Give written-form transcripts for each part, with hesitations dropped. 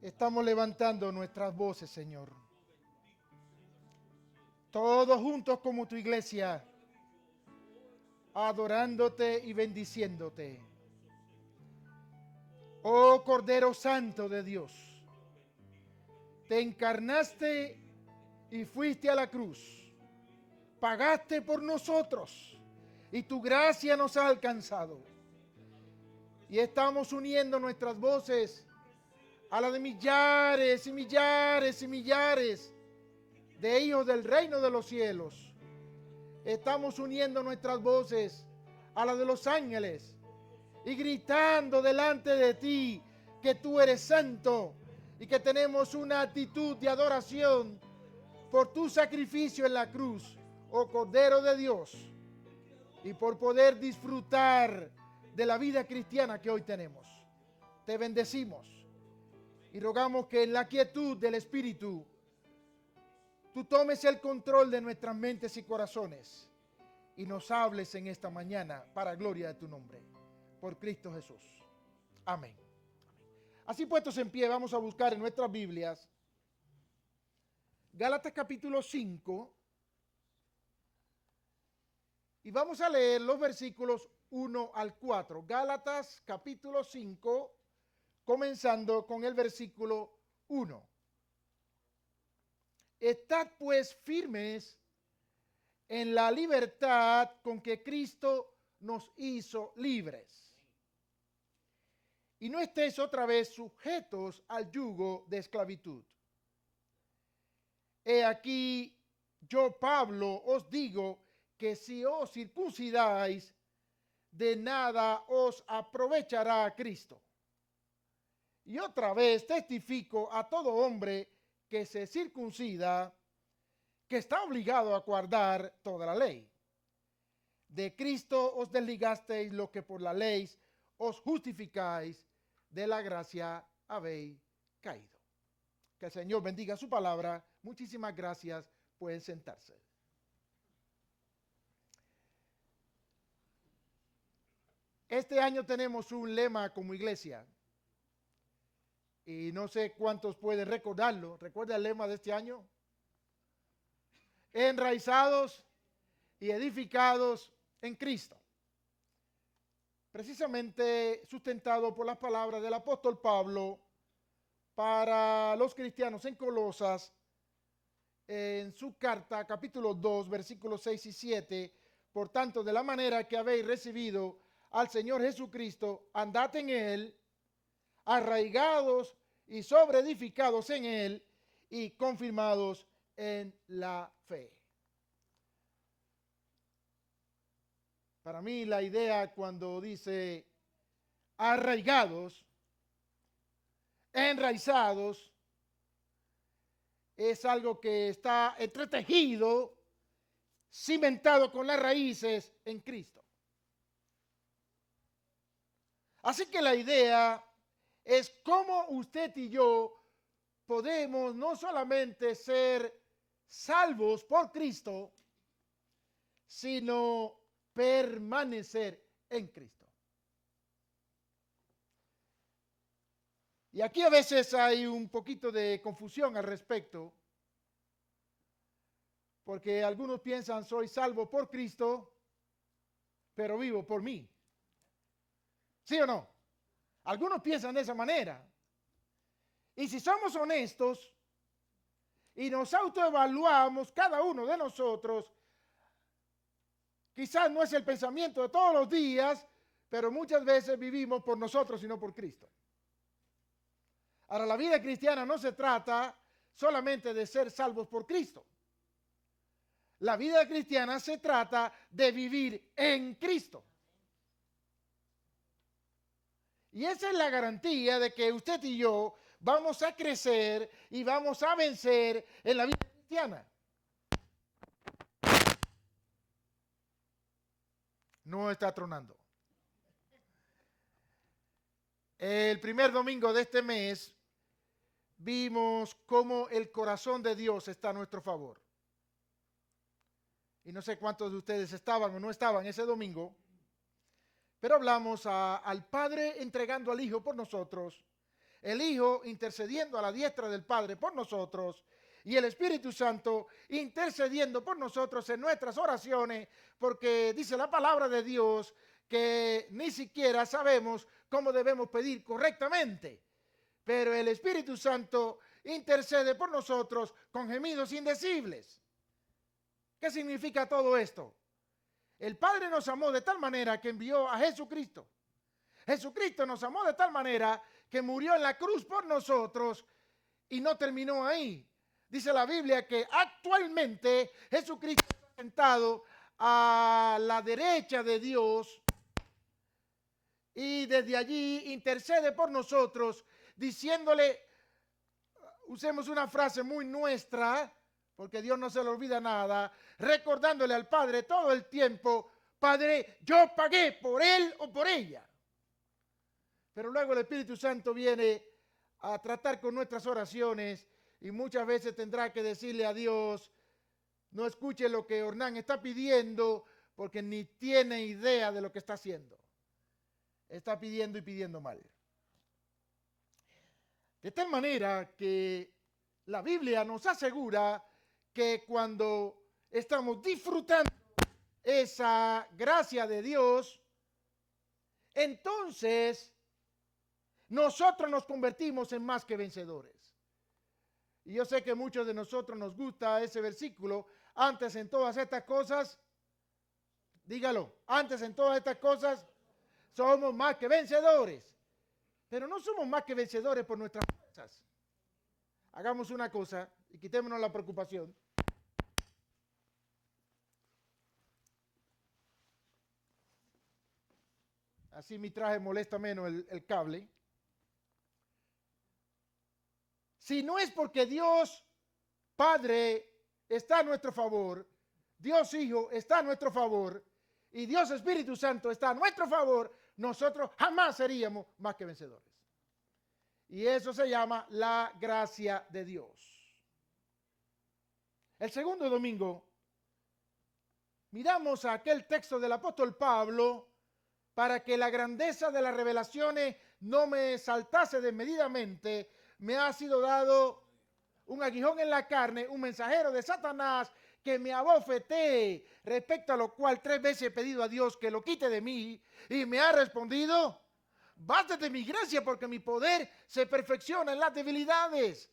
Estamos levantando nuestras voces, Señor. Todos juntos como tu iglesia, adorándote y bendiciéndote. Oh Cordero Santo de Dios, te encarnaste y fuiste a la cruz. Pagaste por nosotros y tu gracia nos ha alcanzado. Y estamos uniendo nuestras voces a la de millares y millares y millares de hijos del reino de los cielos. Estamos uniendo nuestras voces a la de los ángeles y gritando delante de ti que tú eres santo y que tenemos una actitud de adoración por tu sacrificio en la cruz, oh Cordero de Dios, y por poder disfrutar de la vida cristiana que hoy tenemos. Te bendecimos y rogamos que en la quietud del Espíritu tú tomes el control de nuestras mentes y corazones y nos hables en esta mañana para gloria de tu nombre. Por Cristo Jesús. Amén. Así puestos en pie, vamos a buscar en nuestras Biblias Gálatas capítulo 5 y vamos a leer los versículos 1 al 4. Gálatas capítulo 5, comenzando con el versículo 1. Estad pues firmes en la libertad con que Cristo nos hizo libres. Y no estéis otra vez sujetos al yugo de esclavitud. He aquí, yo Pablo os digo que si os circuncidáis, de nada os aprovechará Cristo. Y otra vez testifico a todo hombre que se circuncida, que está obligado a guardar toda la ley. De Cristo os desligasteis lo que por la ley os justificáis, de la gracia habéis caído. Que el Señor bendiga su palabra. Muchísimas gracias. Pueden sentarse. Este año tenemos un lema como iglesia. Y no sé cuántos pueden recordarlo. ¿Recuerda el lema de este año? Enraizados y edificados en Cristo. Precisamente sustentado por las palabras del apóstol Pablo para los cristianos en Colosas, en su carta, capítulo 2, versículos 6 y 7. Por tanto, de la manera que habéis recibido al Señor Jesucristo, andad en Él, arraigados y sobreedificados en Él y confirmados en la fe. Para mí la idea cuando dice arraigados, enraizados, es algo que está entretejido, cimentado con las raíces en Cristo. Así que la idea es cómo usted y yo podemos no solamente ser salvos por Cristo, sino permanecer en Cristo. Y aquí a veces hay un poquito de confusión al respecto, porque algunos piensan soy salvo por Cristo, pero vivo por mí. ¿Sí o no? Algunos piensan de esa manera. Y si somos honestos y nos autoevaluamos cada uno de nosotros, quizás no es el pensamiento de todos los días, pero muchas veces vivimos por nosotros y no por Cristo. Ahora, la vida cristiana no se trata solamente de ser salvos por Cristo. La vida cristiana se trata de vivir en Cristo. Y esa es la garantía de que usted y yo vamos a crecer y vamos a vencer en la vida cristiana. No está tronando. El primer domingo de este mes vimos cómo el corazón de Dios está a nuestro favor. Y no sé cuántos de ustedes estaban o no estaban ese domingo, pero hablamos al Padre entregando al Hijo por nosotros, el Hijo intercediendo a la diestra del Padre por nosotros y el Espíritu Santo intercediendo por nosotros en nuestras oraciones, porque dice la palabra de Dios que ni siquiera sabemos cómo debemos pedir correctamente, pero el Espíritu Santo intercede por nosotros con gemidos indecibles. ¿Qué significa todo esto? El Padre nos amó de tal manera que envió a Jesucristo. Jesucristo nos amó de tal manera que murió en la cruz por nosotros y no terminó ahí. Dice la Biblia que actualmente Jesucristo está sentado a la derecha de Dios y desde allí intercede por nosotros diciéndole, usemos una frase muy nuestra, porque Dios no se le olvida nada, recordándole al Padre todo el tiempo, Padre, yo pagué por él o por ella. Pero luego el Espíritu Santo viene a tratar con nuestras oraciones y muchas veces tendrá que decirle a Dios, no escuche lo que Ornán está pidiendo porque ni tiene idea de lo que está haciendo. Está pidiendo y pidiendo mal. De tal manera que la Biblia nos asegura que cuando estamos disfrutando esa gracia de Dios, entonces nosotros nos convertimos en más que vencedores. Y yo sé que muchos de nosotros nos gusta ese versículo, antes en todas estas cosas, dígalo, antes en todas estas cosas somos más que vencedores. Pero no somos más que vencedores por nuestras fuerzas. Hagamos una cosa y quitémonos la preocupación. Así mi traje molesta menos el cable. Si no es porque Dios Padre está a nuestro favor, Dios Hijo está a nuestro favor y Dios Espíritu Santo está a nuestro favor, nosotros jamás seríamos más que vencedores. Y eso se llama la gracia de Dios. El segundo domingo miramos a aquel texto del apóstol Pablo para que la grandeza de las revelaciones no me saltase desmedidamente. Me ha sido dado un aguijón en la carne, un mensajero de Satanás que me abofetee, respecto a lo cual 3 veces he pedido a Dios que lo quite de mí y me ha respondido, bástate mi gracia porque mi poder se perfecciona en las debilidades.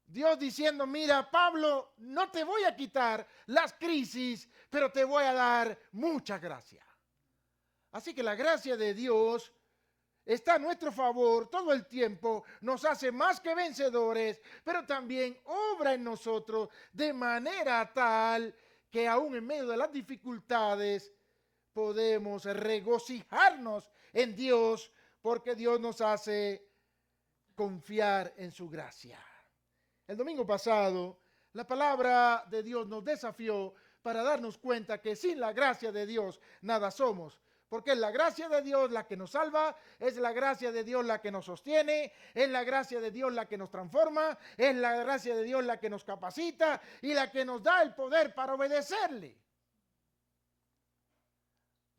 Dios diciendo, mira Pablo, no te voy a quitar las crisis, pero te voy a dar mucha gracia. Así que la gracia de Dios está a nuestro favor todo el tiempo, nos hace más que vencedores, pero también obra en nosotros de manera tal que aún en medio de las dificultades podemos regocijarnos en Dios porque Dios nos hace confiar en su gracia. El domingo pasado, la palabra de Dios nos desafió para darnos cuenta que sin la gracia de Dios nada somos. Porque es la gracia de Dios la que nos salva, es la gracia de Dios la que nos sostiene, es la gracia de Dios la que nos transforma, es la gracia de Dios la que nos capacita y la que nos da el poder para obedecerle.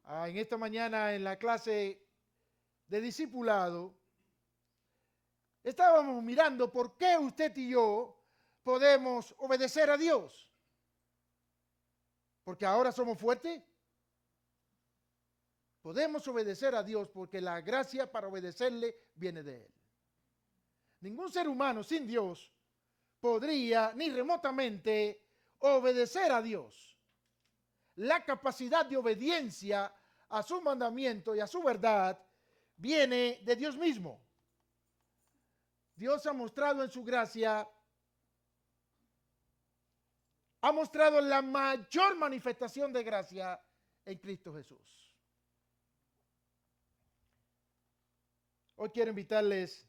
En esta mañana en la clase de discipulado, estábamos mirando por qué usted y yo podemos obedecer a Dios. Porque ahora somos fuertes. Podemos obedecer a Dios porque la gracia para obedecerle viene de Él. Ningún ser humano sin Dios podría ni remotamente obedecer a Dios. La capacidad de obediencia a su mandamiento y a su verdad viene de Dios mismo. Dios ha mostrado en su gracia, ha mostrado la mayor manifestación de gracia en Cristo Jesús. Hoy quiero invitarles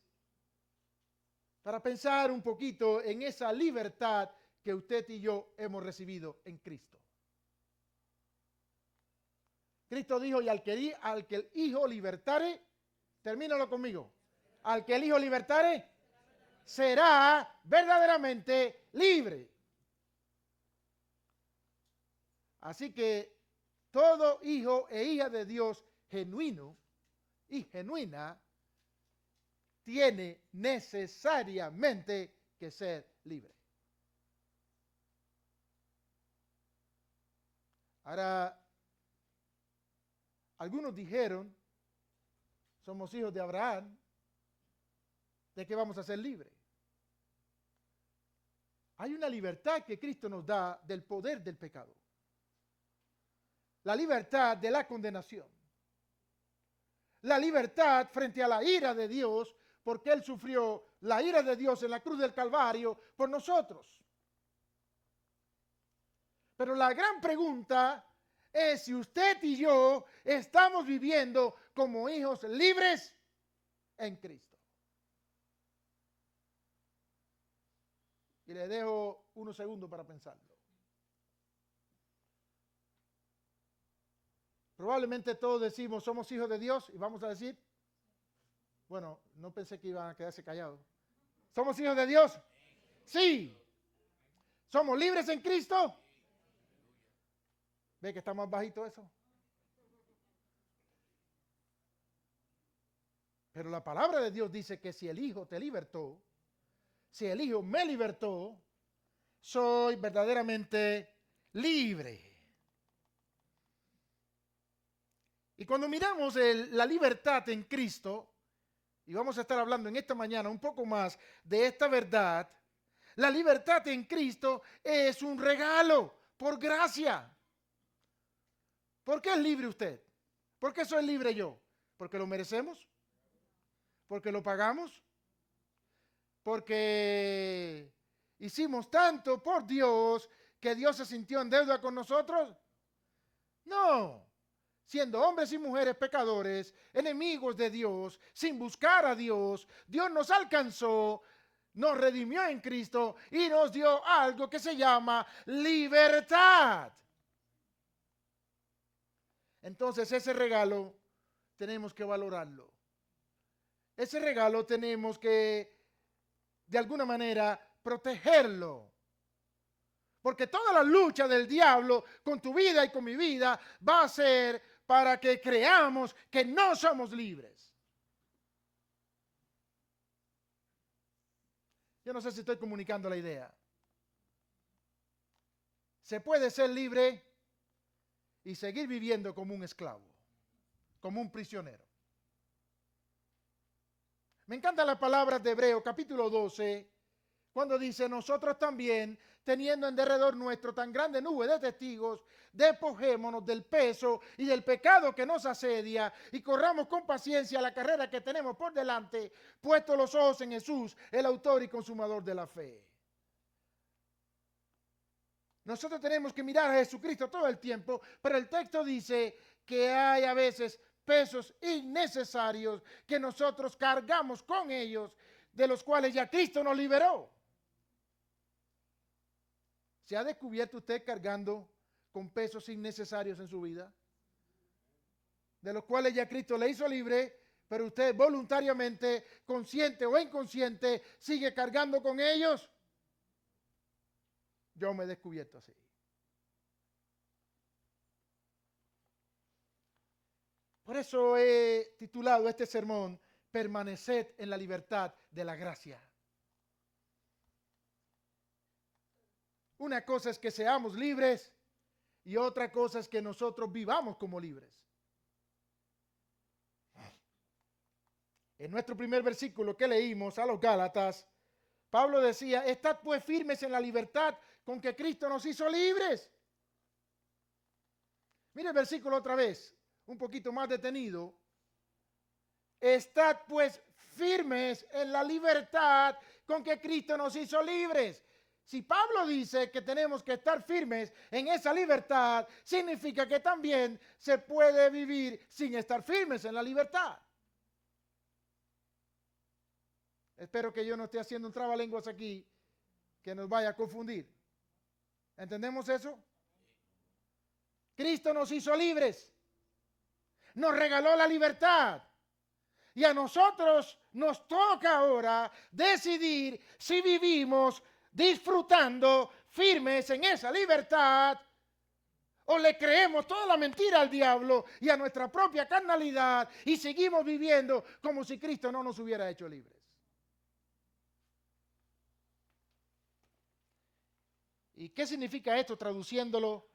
para pensar un poquito en esa libertad que usted y yo hemos recibido en Cristo. Cristo dijo, y al que el Hijo libertare, termínalo conmigo, al que el Hijo libertare, será verdaderamente libre. Así que todo hijo e hija de Dios genuino y genuina tiene necesariamente que ser libre. Ahora, algunos dijeron, somos hijos de Abraham, ¿de qué vamos a ser libres? Hay una libertad que Cristo nos da del poder del pecado. La libertad de la condenación. La libertad frente a la ira de Dios, porque Él sufrió la ira de Dios en la cruz del Calvario por nosotros. Pero la gran pregunta es si usted y yo estamos viviendo como hijos libres en Cristo. Y le dejo unos segundos para pensarlo. Probablemente todos decimos, somos hijos de Dios, y vamos a decir, bueno, no pensé que iban a quedarse callados. ¿Somos hijos de Dios? Sí. ¿Somos libres en Cristo? ¿Ve que está más bajito eso? Pero la palabra de Dios dice que si el Hijo te libertó, si el Hijo me libertó, soy verdaderamente libre. Y cuando miramos la libertad en Cristo, y vamos a estar hablando en esta mañana un poco más de esta verdad, la libertad en Cristo es un regalo por gracia. ¿Por qué es libre usted? ¿Por qué soy libre yo? ¿Porque lo merecemos? ¿Porque lo pagamos? ¿Porque hicimos tanto por Dios que Dios se sintió en deuda con nosotros? No. Siendo hombres y mujeres pecadores, enemigos de Dios, sin buscar a Dios, Dios nos alcanzó, nos redimió en Cristo y nos dio algo que se llama libertad. Entonces ese regalo tenemos que valorarlo. Ese regalo tenemos que, de alguna manera, protegerlo. Porque toda la lucha del diablo con tu vida y con mi vida va a ser para que creamos que no somos libres. Yo no sé si estoy comunicando la idea. Se puede ser libre y seguir viviendo como un esclavo, como un prisionero. Me encantan las palabras de Hebreos capítulo 12, cuando dice, nosotros también, teniendo en derredor nuestro tan grande nube de testigos, despojémonos del peso y del pecado que nos asedia y corramos con paciencia la carrera que tenemos por delante, puestos los ojos en Jesús, el autor y consumador de la fe. Nosotros tenemos que mirar a Jesucristo todo el tiempo, pero el texto dice que hay a veces pesos innecesarios que nosotros cargamos con ellos, de los cuales ya Cristo nos liberó. ¿Se ha descubierto usted cargando con pesos innecesarios en su vida? De los cuales ya Cristo le hizo libre, pero usted voluntariamente, consciente o inconsciente, sigue cargando con ellos. Yo me he descubierto así. Por eso he titulado este sermón, Permaneced en la libertad de la gracia. Una cosa es que seamos libres y otra cosa es que nosotros vivamos como libres. En nuestro primer versículo que leímos a los Gálatas, Pablo decía, estad pues firmes en la libertad con que Cristo nos hizo libres. Mire el versículo otra vez, un poquito más detenido. Estad pues firmes en la libertad con que Cristo nos hizo libres. Si Pablo dice que tenemos que estar firmes en esa libertad, significa que también se puede vivir sin estar firmes en la libertad. Espero que yo no esté haciendo un trabalenguas aquí que nos vaya a confundir. ¿Entendemos eso? Cristo nos hizo libres. Nos regaló la libertad. Y a nosotros nos toca ahora decidir si vivimos disfrutando firmes en esa libertad o le creemos toda la mentira al diablo y a nuestra propia carnalidad y seguimos viviendo como si Cristo no nos hubiera hecho libres. ¿Y qué significa esto traduciéndolo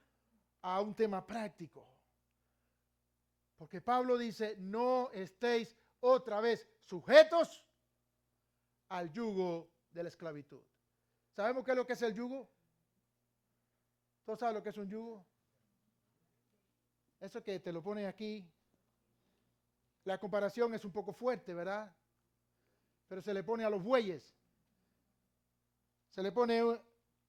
a un tema práctico? Porque Pablo dice, no estéis otra vez sujetos al yugo de la esclavitud. ¿Sabemos qué es lo que es el yugo? ¿Todos saben lo que es un yugo? Eso que te lo ponen aquí. La comparación es un poco fuerte, ¿verdad? Pero se le pone a los bueyes. Se le pone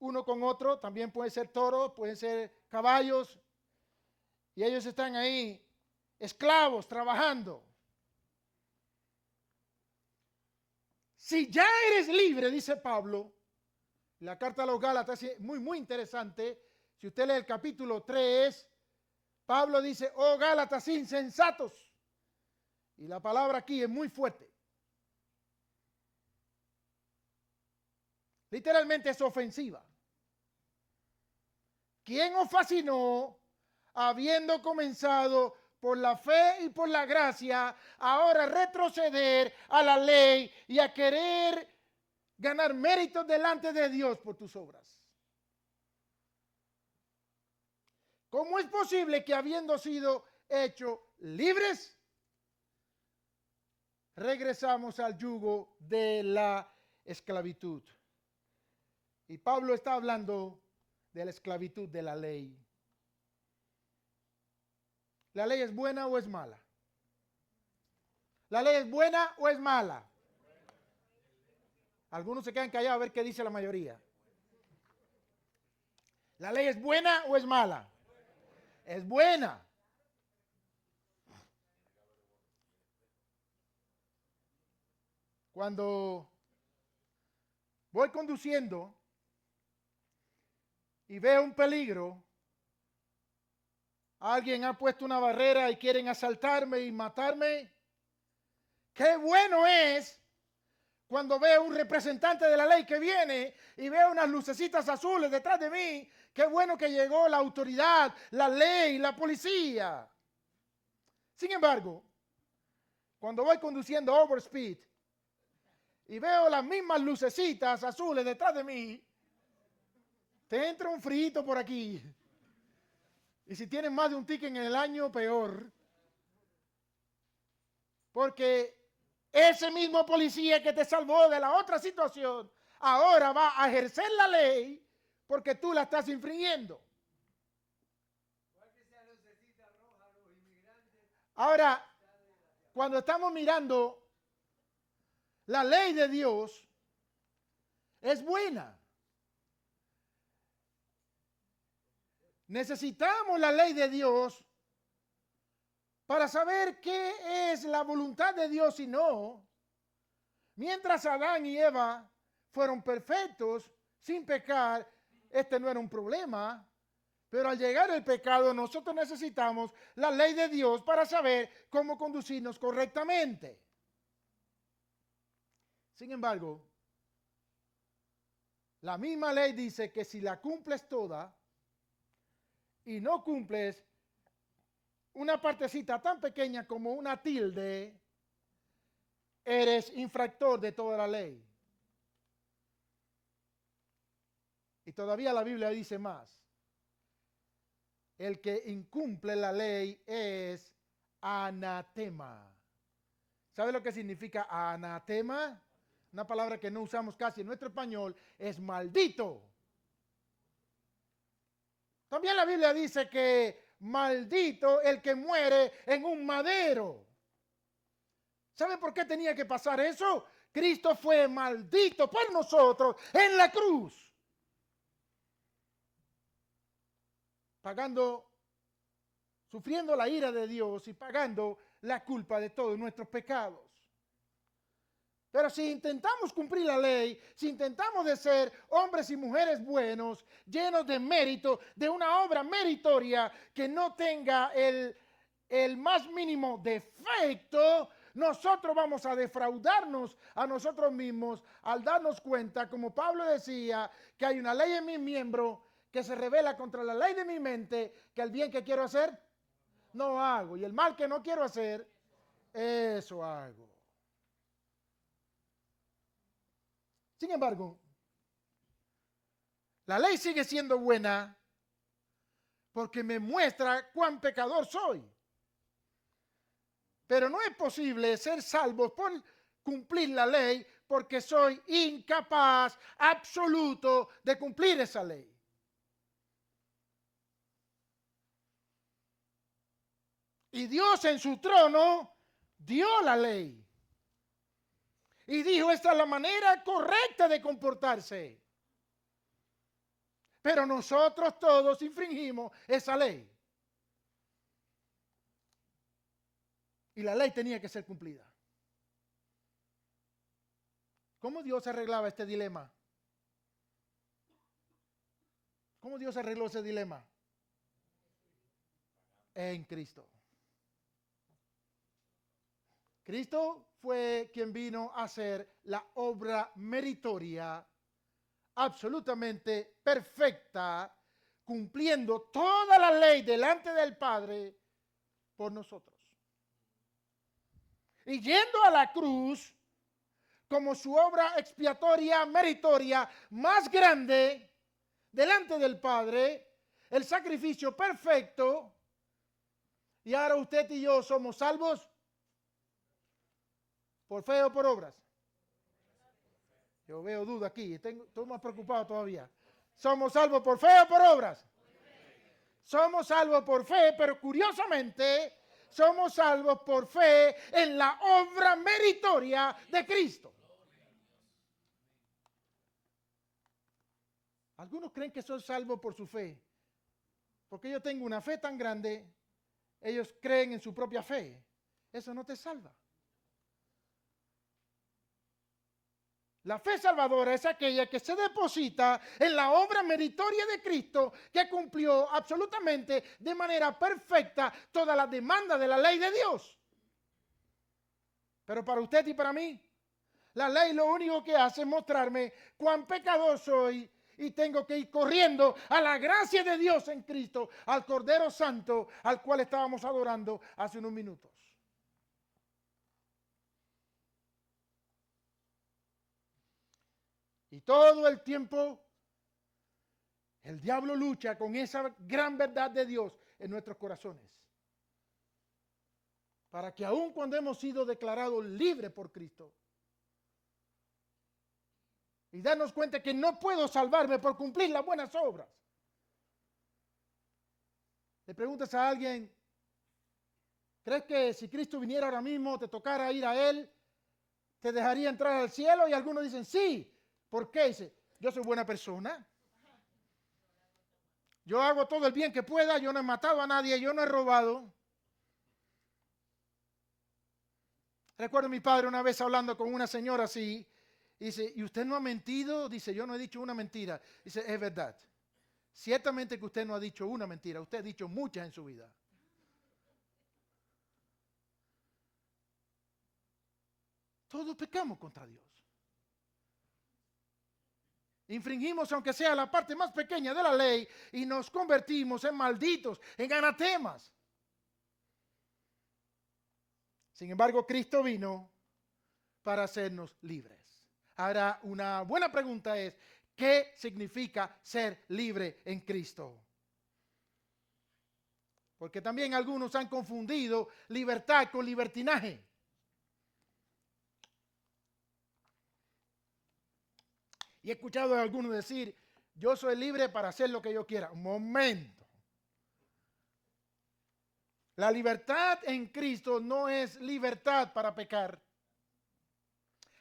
uno con otro, también pueden ser toros, pueden ser caballos. Y ellos están ahí, esclavos, trabajando. Si ya eres libre, dice Pablo, la carta a los Gálatas es muy interesante. Si usted lee el capítulo 3, Pablo dice, oh Gálatas insensatos. Y la palabra aquí es muy fuerte. Literalmente es ofensiva. ¿Quién os fascinó habiendo comenzado por la fe y por la gracia, ahora retroceder a la ley y a querer ganar méritos delante de Dios por tus obras? ¿Cómo es posible que habiendo sido hechos libres, regresamos al yugo de la esclavitud? Y Pablo está hablando de la esclavitud de la ley. ¿La ley es buena o es mala? ¿La ley es buena o es mala? Algunos se quedan callados a ver qué dice la mayoría. ¿La ley es buena o es mala? Es buena. Cuando voy conduciendo y veo un peligro, alguien ha puesto una barrera y quieren asaltarme y matarme, qué bueno es cuando veo un representante de la ley que viene y veo unas lucecitas azules detrás de mí. Qué bueno que llegó la autoridad, la ley, la policía. Sin embargo, cuando voy conduciendo overspeed y veo las mismas lucecitas azules detrás de mí, te entra un frío por aquí. Y si tienes más de un ticket en el año, peor. Porque ese mismo policía que te salvó de la otra situación, ahora va a ejercer la ley porque tú la estás infringiendo. Ahora, cuando estamos mirando la ley de Dios, es buena. Necesitamos la ley de Dios para saber qué es la voluntad de Dios y no. Mientras Adán y Eva fueron perfectos, sin pecar, este no era un problema. Pero al llegar el pecado, nosotros necesitamos la ley de Dios para saber cómo conducirnos correctamente. Sin embargo, la misma ley dice que si la cumples toda y no cumples una partecita tan pequeña como una tilde, eres infractor de toda la ley. Y todavía la Biblia dice más. El que incumple la ley es anatema. ¿Sabe lo que significa anatema? Una palabra que no usamos casi en nuestro español, es maldito. También la Biblia dice que maldito el que muere en un madero. ¿Sabe por qué tenía que pasar eso? Cristo fue maldito por nosotros en la cruz. Pagando, sufriendo la ira de Dios y pagando la culpa de todos nuestros pecados. Pero si intentamos cumplir la ley, si intentamos de ser hombres y mujeres buenos, llenos de mérito, de una obra meritoria que no tenga el más mínimo defecto, nosotros vamos a defraudarnos a nosotros mismos al darnos cuenta, como Pablo decía, que hay una ley en mi miembro que se revela contra la ley de mi mente, que el bien que quiero hacer, no hago. Y el mal que no quiero hacer, eso hago. Sin embargo, la ley sigue siendo buena porque me muestra cuán pecador soy. Pero no es posible ser salvo por cumplir la ley porque soy incapaz absoluto de cumplir esa ley. Y Dios en su trono dio la ley. Y dijo, esta es la manera correcta de comportarse. Pero nosotros todos infringimos esa ley. Y la ley tenía que ser cumplida. ¿Cómo Dios arreglaba este dilema? ¿Cómo Dios arregló ese dilema? En Cristo. Cristo fue quien vino a hacer la obra meritoria, absolutamente perfecta, cumpliendo toda la ley delante del Padre por nosotros. Y yendo a la cruz como su obra expiatoria, meritoria, más grande, delante del Padre, el sacrificio perfecto, y ahora usted y yo somos salvos por fe o por obras. Yo veo duda aquí, estoy más preocupado todavía. ¿Somos salvos por fe o por obras? Somos salvos por fe, pero curiosamente somos salvos por fe en la obra meritoria de Cristo. Algunos creen que son salvos por su fe, porque yo tengo una fe tan grande, ellos creen en su propia fe. Eso no te salva. La fe salvadora es aquella que se deposita en la obra meritoria de Cristo, que cumplió absolutamente de manera perfecta toda la demanda de la ley de Dios. Pero para usted y para mí, la ley lo único que hace es mostrarme cuán pecador soy y tengo que ir corriendo a la gracia de Dios en Cristo, al Cordero Santo, al cual estábamos adorando hace unos minutos. Y todo el tiempo el diablo lucha con esa gran verdad de Dios en nuestros corazones. Para que aun cuando hemos sido declarados libres por Cristo y darnos cuenta que no puedo salvarme por cumplir las buenas obras. Le preguntas a alguien, ¿crees que si Cristo viniera ahora mismo, te tocara ir a Él, te dejaría entrar al cielo? Y algunos dicen, sí. ¿Por qué? Dice, yo soy buena persona. Yo hago todo el bien que pueda, yo no he matado a nadie, yo no he robado. Recuerdo a mi padre una vez hablando con una señora así, dice, ¿y usted no ha mentido? Dice, yo no he dicho una mentira. Dice, es verdad. Ciertamente que usted no ha dicho una mentira, usted ha dicho muchas en su vida. Todos pecamos contra Dios. Infringimos aunque sea la parte más pequeña de la ley y nos convertimos en malditos, en anatemas. Sin embargo, Cristo vino para hacernos libres. Ahora, una buena pregunta es, ¿qué significa ser libre en Cristo? Porque también algunos han confundido libertad con libertinaje. Y he escuchado a algunos decir, yo soy libre para hacer lo que yo quiera. Un momento. La libertad en Cristo no es libertad para pecar.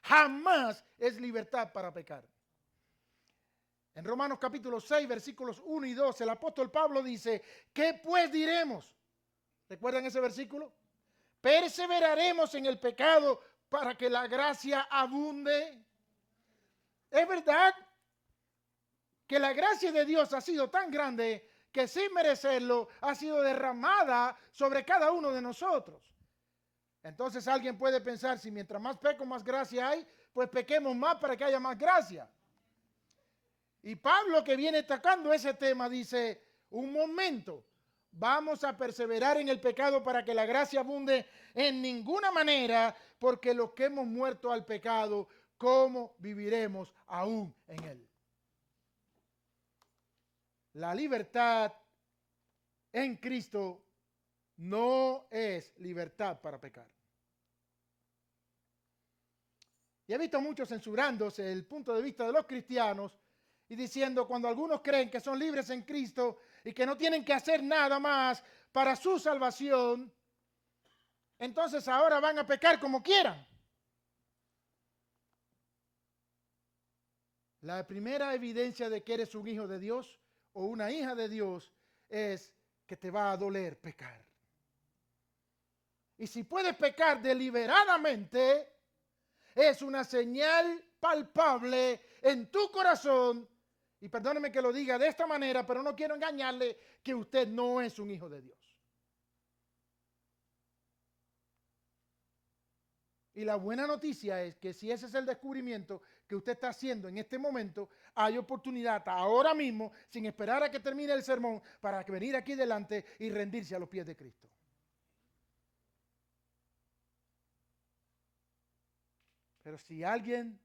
Jamás es libertad para pecar. En Romanos capítulo 6, versículos 1 y 2, el apóstol Pablo dice, ¿qué pues diremos? ¿Recuerdan ese versículo? ¿Perseveraremos en el pecado para que la gracia abunde? Es verdad que la gracia de Dios ha sido tan grande que sin merecerlo ha sido derramada sobre cada uno de nosotros. Entonces alguien puede pensar, si mientras más peco, más gracia hay, pues pequemos más para que haya más gracia. Y Pablo, que viene tocando ese tema, dice, un momento, vamos a perseverar en el pecado para que la gracia abunde en ninguna manera, porque los que hemos muerto al pecado, ¿cómo viviremos aún en él? La libertad en Cristo no es libertad para pecar. Y he visto muchos censurándose el punto de vista de los cristianos y diciendo cuando algunos creen que son libres en Cristo y que no tienen que hacer nada más para su salvación, entonces ahora van a pecar como quieran. La primera evidencia de que eres un hijo de Dios o una hija de Dios es que te va a doler pecar. Y si puedes pecar deliberadamente, es una señal palpable en tu corazón. Y perdóneme que lo diga de esta manera, pero no quiero engañarle, que usted no es un hijo de Dios. Y la buena noticia es que si ese es el descubrimiento que usted está haciendo en este momento, hay oportunidad ahora mismo, sin esperar a que termine el sermón, para venir aquí delante y rendirse a los pies de Cristo. Pero si alguien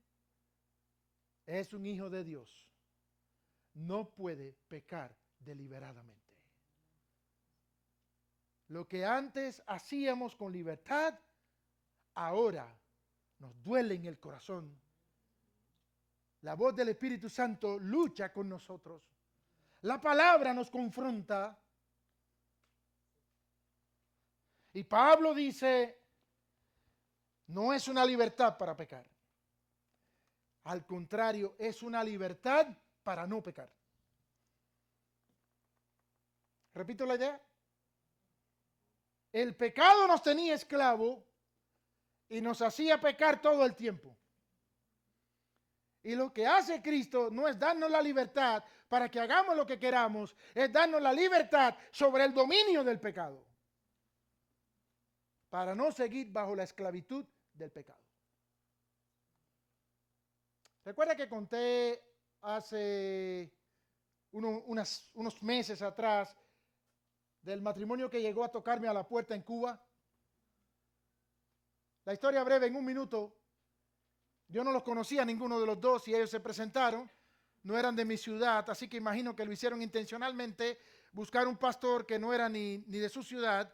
es un hijo de Dios, no puede pecar deliberadamente. Lo que antes hacíamos con libertad, ahora nos duele en el corazón. La voz del Espíritu Santo lucha con nosotros. La palabra nos confronta. Y Pablo dice, no es una libertad para pecar. Al contrario, es una libertad para no pecar. Repito la idea. El pecado nos tenía esclavo y nos hacía pecar todo el tiempo. Y lo que hace Cristo no es darnos la libertad para que hagamos lo que queramos, es darnos la libertad sobre el dominio del pecado, para no seguir bajo la esclavitud del pecado. Recuerda que conté hace unos meses atrás del matrimonio que llegó a tocarme a la puerta en Cuba. La historia breve en un minuto. Yo no los conocía ninguno de los dos y ellos se presentaron. No eran de mi ciudad, así que imagino que lo hicieron intencionalmente, buscar un pastor que no era ni de su ciudad.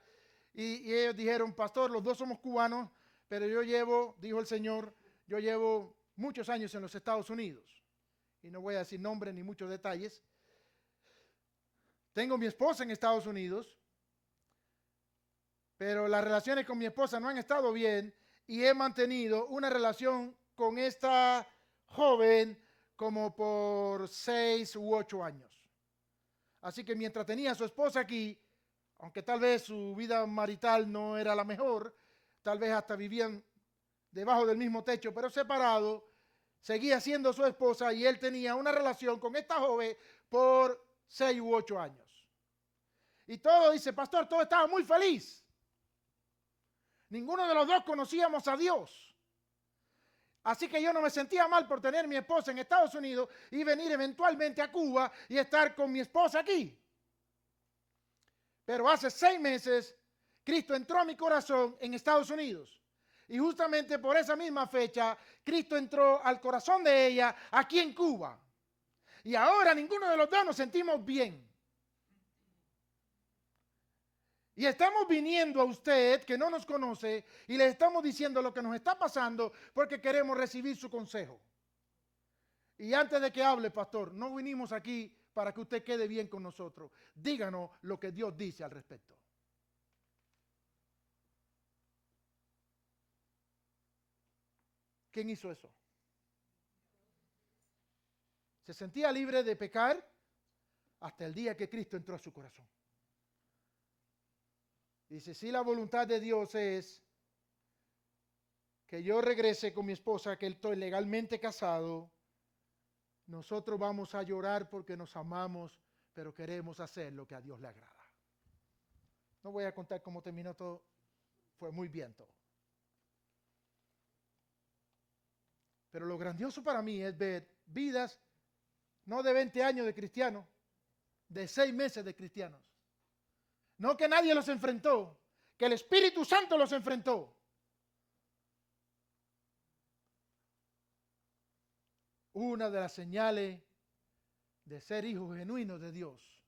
Y ellos dijeron, pastor, los dos somos cubanos, pero yo llevo, dijo el Señor, yo llevo muchos años en los Estados Unidos. Y no voy a decir nombres ni muchos detalles. Tengo mi esposa en Estados Unidos, pero las relaciones con mi esposa no han estado bien y he mantenido una relación con esta joven como por 6 u 8 años. Así que mientras tenía a su esposa aquí, aunque tal vez su vida marital no era la mejor, tal vez hasta vivían debajo del mismo techo, pero separado, seguía siendo su esposa y él tenía una relación con esta joven por 6 u 8 años. Y todo dice, pastor, todo estaba muy feliz. Ninguno de los dos conocíamos a Dios. Así que yo no me sentía mal por tener mi esposa en Estados Unidos y venir eventualmente a Cuba y estar con mi esposa aquí. Pero hace 6 meses, Cristo entró a mi corazón en Estados Unidos. Y justamente por esa misma fecha, Cristo entró al corazón de ella aquí en Cuba. Y ahora ninguno de los dos nos sentimos bien. Y estamos viniendo a usted que no nos conoce y le estamos diciendo lo que nos está pasando porque queremos recibir su consejo. Y antes de que hable, pastor, no vinimos aquí para que usted quede bien con nosotros. Díganos lo que Dios dice al respecto. ¿Quién hizo eso? Se sentía libre de pecar hasta el día que Cristo entró a su corazón. Dice, si la voluntad de Dios es que yo regrese con mi esposa, que estoy legalmente casado, nosotros vamos a llorar porque nos amamos, pero queremos hacer lo que a Dios le agrada. No voy a contar cómo terminó todo, fue muy bien todo. Pero lo grandioso para mí es ver vidas No de 20 años de cristianos, de 6 meses de cristianos. No que nadie los enfrentó, que el Espíritu Santo los enfrentó. Una de las señales de ser hijos genuinos de Dios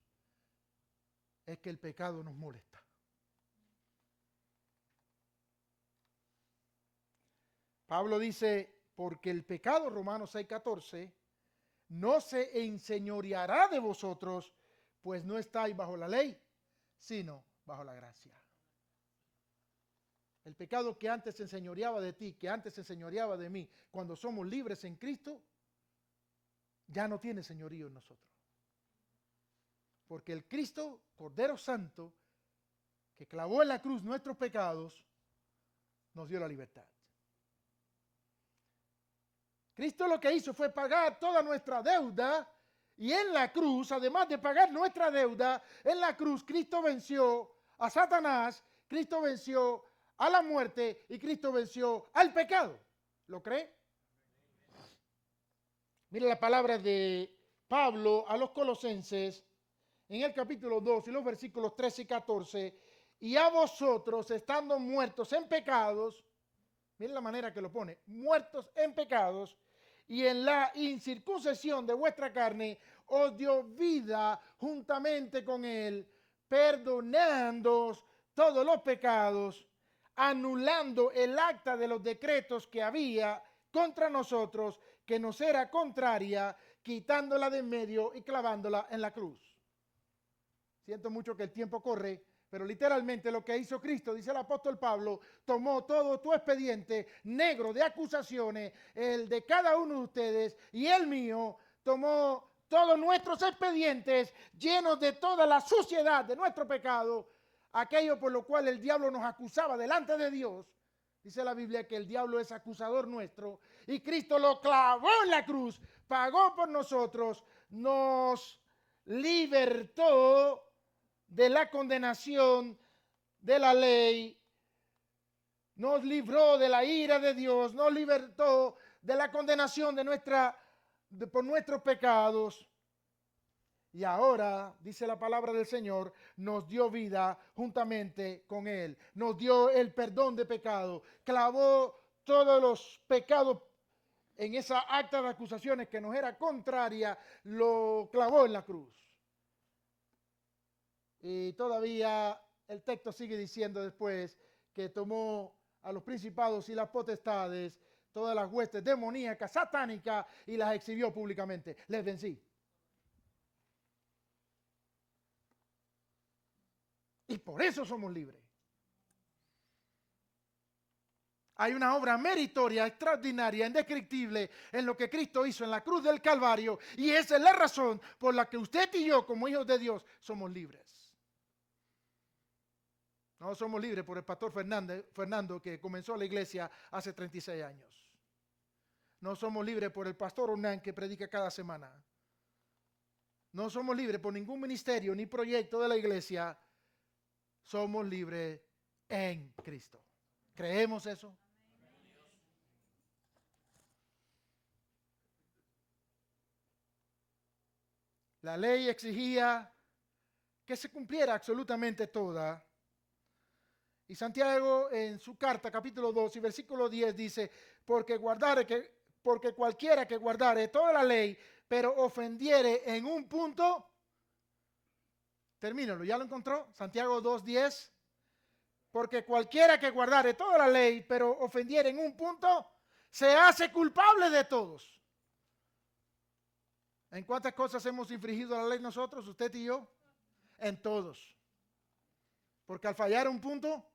es que el pecado nos molesta. Pablo dice, porque el pecado, Romanos 6:14, no se enseñoreará de vosotros, pues no estáis bajo la ley, sino bajo la gracia. El pecado que antes se enseñoreaba de ti, que antes se enseñoreaba de mí, cuando somos libres en Cristo, ya no tiene señorío en nosotros. Porque el Cristo, Cordero Santo, que clavó en la cruz nuestros pecados, nos dio la libertad. Cristo lo que hizo fue pagar toda nuestra deuda, y en la cruz, además de pagar nuestra deuda, en la cruz Cristo venció a Satanás, Cristo venció a la muerte y Cristo venció al pecado. ¿Lo cree? Mira la palabra de Pablo a los Colosenses en el capítulo 2 y los versículos 13 y 14. Y a vosotros, estando muertos en pecados, miren la manera que lo pone, muertos en pecados, y en la incircuncisión de vuestra carne, os dio vida juntamente con él, perdonándoos todos los pecados, anulando el acta de los decretos que había contra nosotros, que nos era contraria, quitándola de en medio y clavándola en la cruz. Siento mucho que el tiempo corre, pero literalmente lo que hizo Cristo, dice el apóstol Pablo, tomó todo tu expediente negro de acusaciones, el de cada uno de ustedes y el mío, tomó todos nuestros expedientes llenos de toda la suciedad de nuestro pecado, aquello por lo cual el diablo nos acusaba delante de Dios. Dice la Biblia que el diablo es acusador nuestro y Cristo lo clavó en la cruz, pagó por nosotros, nos libertó de la condenación de la ley, nos libró de la ira de Dios, nos libertó de la condenación por nuestros pecados. Y ahora, dice la palabra del Señor, nos dio vida juntamente con Él. Nos dio el perdón de pecado. Clavó todos los pecados en esa acta de acusaciones que nos era contraria, lo clavó en la cruz. Y todavía el texto sigue diciendo después que tomó a los principados y las potestades, todas las huestes demoníacas, satánicas, y las exhibió públicamente. Les vencí. Y por eso somos libres. Hay una obra meritoria, extraordinaria, indescriptible en lo que Cristo hizo en la cruz del Calvario. Y esa es la razón por la que usted y yo, como hijos de Dios, somos libres. No somos libres por el pastor Fernando, que comenzó la iglesia hace 36 años. No somos libres por el pastor Hernán, que predica cada semana. No somos libres por ningún ministerio ni proyecto de la iglesia. Somos libres en Cristo. ¿Creemos eso? La ley exigía que se cumpliera absolutamente toda. Y Santiago en su carta, capítulo 2 y versículo 10 dice, porque cualquiera que guardare toda la ley, pero ofendiere en un punto, termínalo, ¿ya lo encontró? Santiago 2:10. Porque cualquiera que guardare toda la ley, pero ofendiere en un punto, se hace culpable de todos. ¿En cuántas cosas hemos infringido la ley nosotros, usted y yo? En todos. Porque al fallar un punto,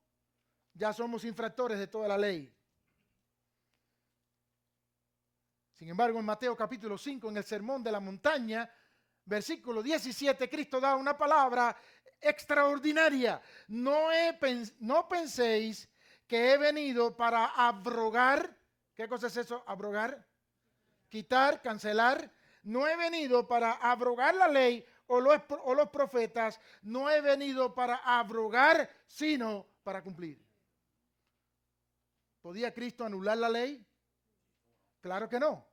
ya somos infractores de toda la ley. Sin embargo, en Mateo capítulo 5, en el Sermón de la Montaña, versículo 17, Cristo da una palabra extraordinaria. No penséis que he venido para abrogar. ¿Qué cosa es eso? Abrogar. Quitar, cancelar. No he venido para abrogar la ley o los profetas. No he venido para abrogar, sino para cumplir. ¿Podía Cristo anular la ley? Claro que no.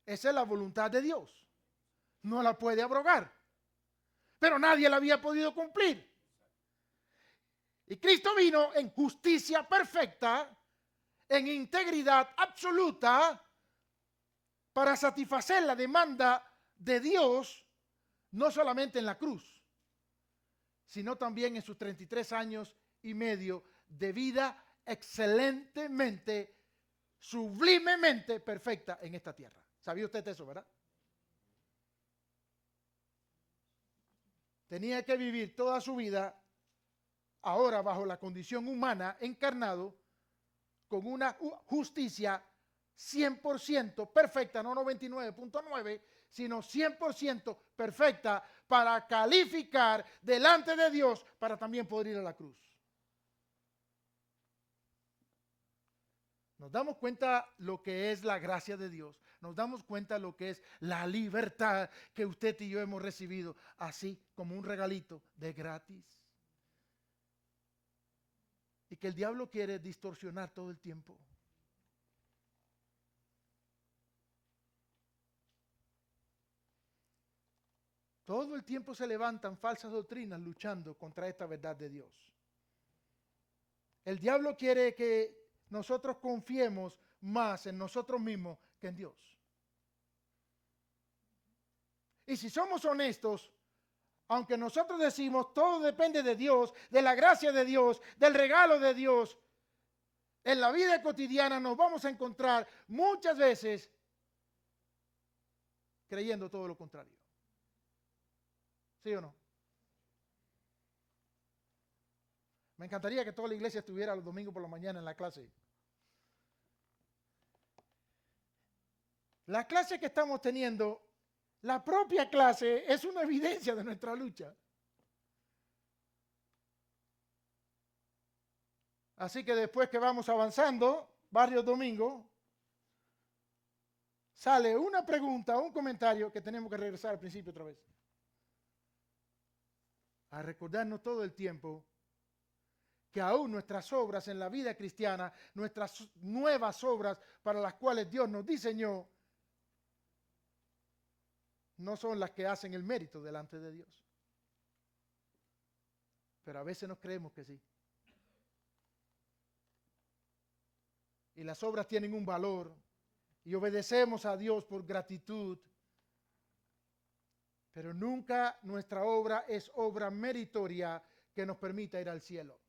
Esa es la voluntad de Dios. no la puede abrogar. Pero nadie la había podido cumplir. Y Cristo vino en justicia perfecta, en integridad absoluta, para satisfacer la demanda de Dios, no solamente en la cruz, sino también en sus 33 años y medio de vida excelentemente, sublimemente perfecta en esta tierra. ¿Sabía usted eso, verdad? Tenía que vivir toda su vida ahora bajo la condición humana, encarnado, con una justicia 100% perfecta, no 99.9, sino 100% perfecta para calificar delante de Dios para también poder ir a la cruz. Nos damos cuenta lo que es la gracia de Dios. Nos damos cuenta lo que es la libertad que usted y yo hemos recibido, así como un regalito de gratis. Y que el diablo quiere distorsionar todo el tiempo. Todo el tiempo se levantan falsas doctrinas luchando contra esta verdad de Dios. El diablo quiere que nosotros confiemos más en nosotros mismos que en Dios. Y si somos honestos, aunque nosotros decimos todo depende de Dios, de la gracia de Dios, del regalo de Dios, en la vida cotidiana nos vamos a encontrar muchas veces creyendo todo lo contrario. ¿Sí o no? Me encantaría que toda la iglesia estuviera los domingos por la mañana en la clase. La clase que estamos teniendo, la propia clase, es una evidencia de nuestra lucha. Así que después que vamos avanzando, varios domingos, sale una pregunta, un comentario que tenemos que regresar al principio otra vez. A recordarnos todo el tiempo que aún nuestras obras en la vida cristiana, nuestras nuevas obras para las cuales Dios nos diseñó, no son las que hacen el mérito delante de Dios. Pero a veces nos creemos que sí. Y las obras tienen un valor y obedecemos a Dios por gratitud. Pero nunca nuestra obra es obra meritoria que nos permita ir al cielo.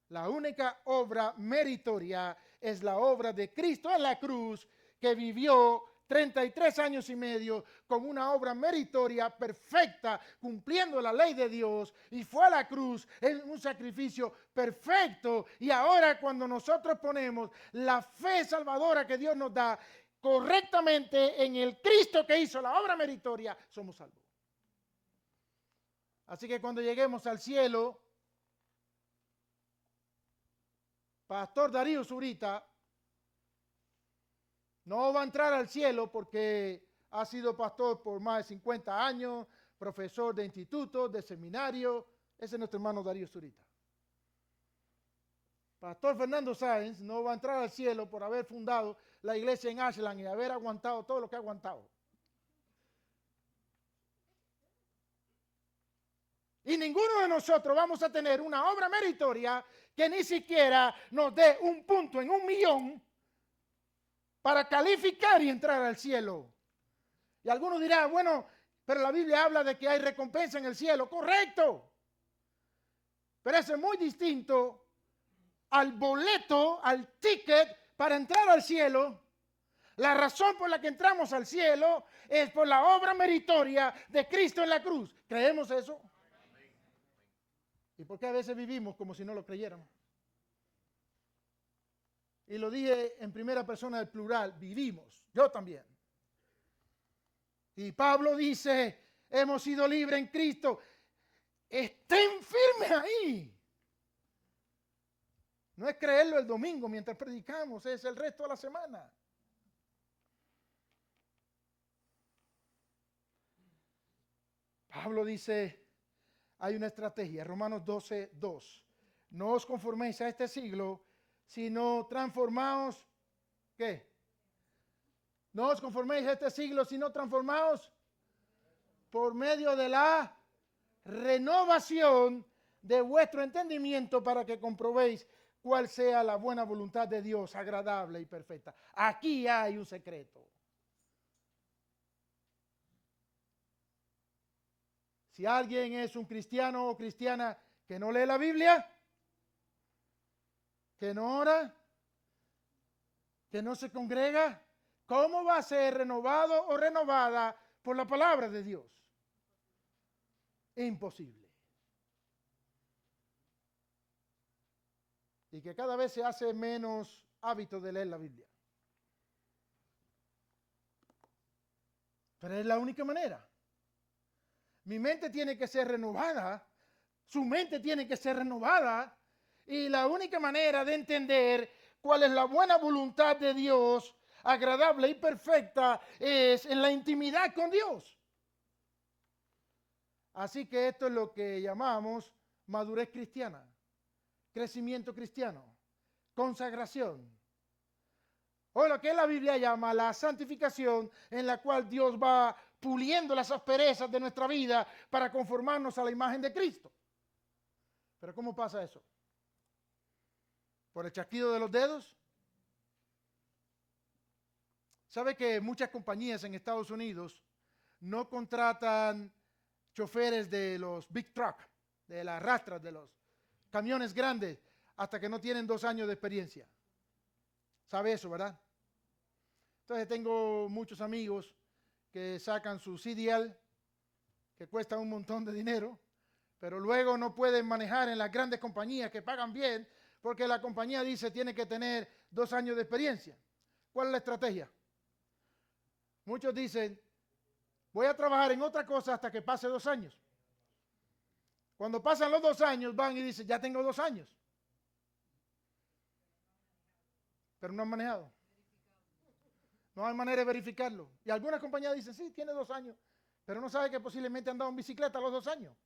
La única obra meritoria es la obra de Cristo en la cruz, que vivió 33 años y medio con una obra meritoria perfecta, cumpliendo la ley de Dios, y fue a la cruz en un sacrificio perfecto. Y ahora cuando nosotros ponemos la fe salvadora que Dios nos da correctamente en el Cristo que hizo la obra meritoria, somos salvos. Así que cuando lleguemos al cielo, Pastor Darío Zurita no va a entrar al cielo porque ha sido pastor por más de 50 años, profesor de instituto, de seminario. Ese es nuestro hermano Darío Zurita. Pastor Fernando Sáenz no va a entrar al cielo por haber fundado la iglesia en Ashland y haber aguantado todo lo que ha aguantado. Y ninguno de nosotros vamos a tener una obra meritoria que ni siquiera nos dé un punto en 1,000,000 para calificar y entrar al cielo. Y algunos dirán, bueno, pero la Biblia habla de que hay recompensa en el cielo. Correcto. Pero eso es muy distinto al boleto, al ticket para entrar al cielo. La razón por la que entramos al cielo es por la obra meritoria de Cristo en la cruz. ¿Creemos eso? ¿Y por qué a veces vivimos como si no lo creyéramos? Y lo dije en primera persona del plural, vivimos, yo también. Y Pablo dice, hemos sido libres en Cristo. Estén firmes ahí. No es creerlo el domingo mientras predicamos, es el resto de la semana. Pablo dice, hay una estrategia, Romanos 12:2. No os conforméis a este siglo, sino transformaos, ¿qué? No os conforméis a este siglo, sino transformaos por medio de la renovación de vuestro entendimiento para que comprobéis cuál sea la buena voluntad de Dios, agradable y perfecta. Aquí hay un secreto. Si alguien es un cristiano o cristiana que no lee la Biblia, que no ora, que no se congrega, ¿cómo va a ser renovado o renovada por la palabra de Dios? Imposible. Y que cada vez se hace menos hábito de leer la Biblia. Pero es la única manera. Mi mente tiene que ser renovada, su mente tiene que ser renovada, y la única manera de entender cuál es la buena voluntad de Dios, agradable y perfecta, es en la intimidad con Dios. Así que esto es lo que llamamos madurez cristiana, crecimiento cristiano, consagración. O lo que la Biblia llama la santificación, en la cual Dios va puliendo las asperezas de nuestra vida para conformarnos a la imagen de Cristo. Pero ¿cómo pasa eso? ¿Por el chasquido de los dedos? ¿Sabe que muchas compañías en Estados Unidos no contratan choferes de los big truck, de las rastras, de los camiones grandes, hasta que no tienen 2 años de experiencia? ¿Sabe eso, verdad? Entonces tengo muchos amigos que sacan su CDL, que cuesta un montón de dinero, pero luego no pueden manejar en las grandes compañías que pagan bien, porque la compañía dice tiene que tener 2 años de experiencia. ¿Cuál es la estrategia? Muchos dicen, voy a trabajar en otra cosa hasta que pase 2 años. Cuando pasan los 2 años, van y dicen, ya tengo 2 años. Pero no han manejado. No hay manera de verificarlo. Y algunas compañías dicen, sí, tiene 2 años, pero no sabe que posiblemente han andado en bicicleta a los 2 años.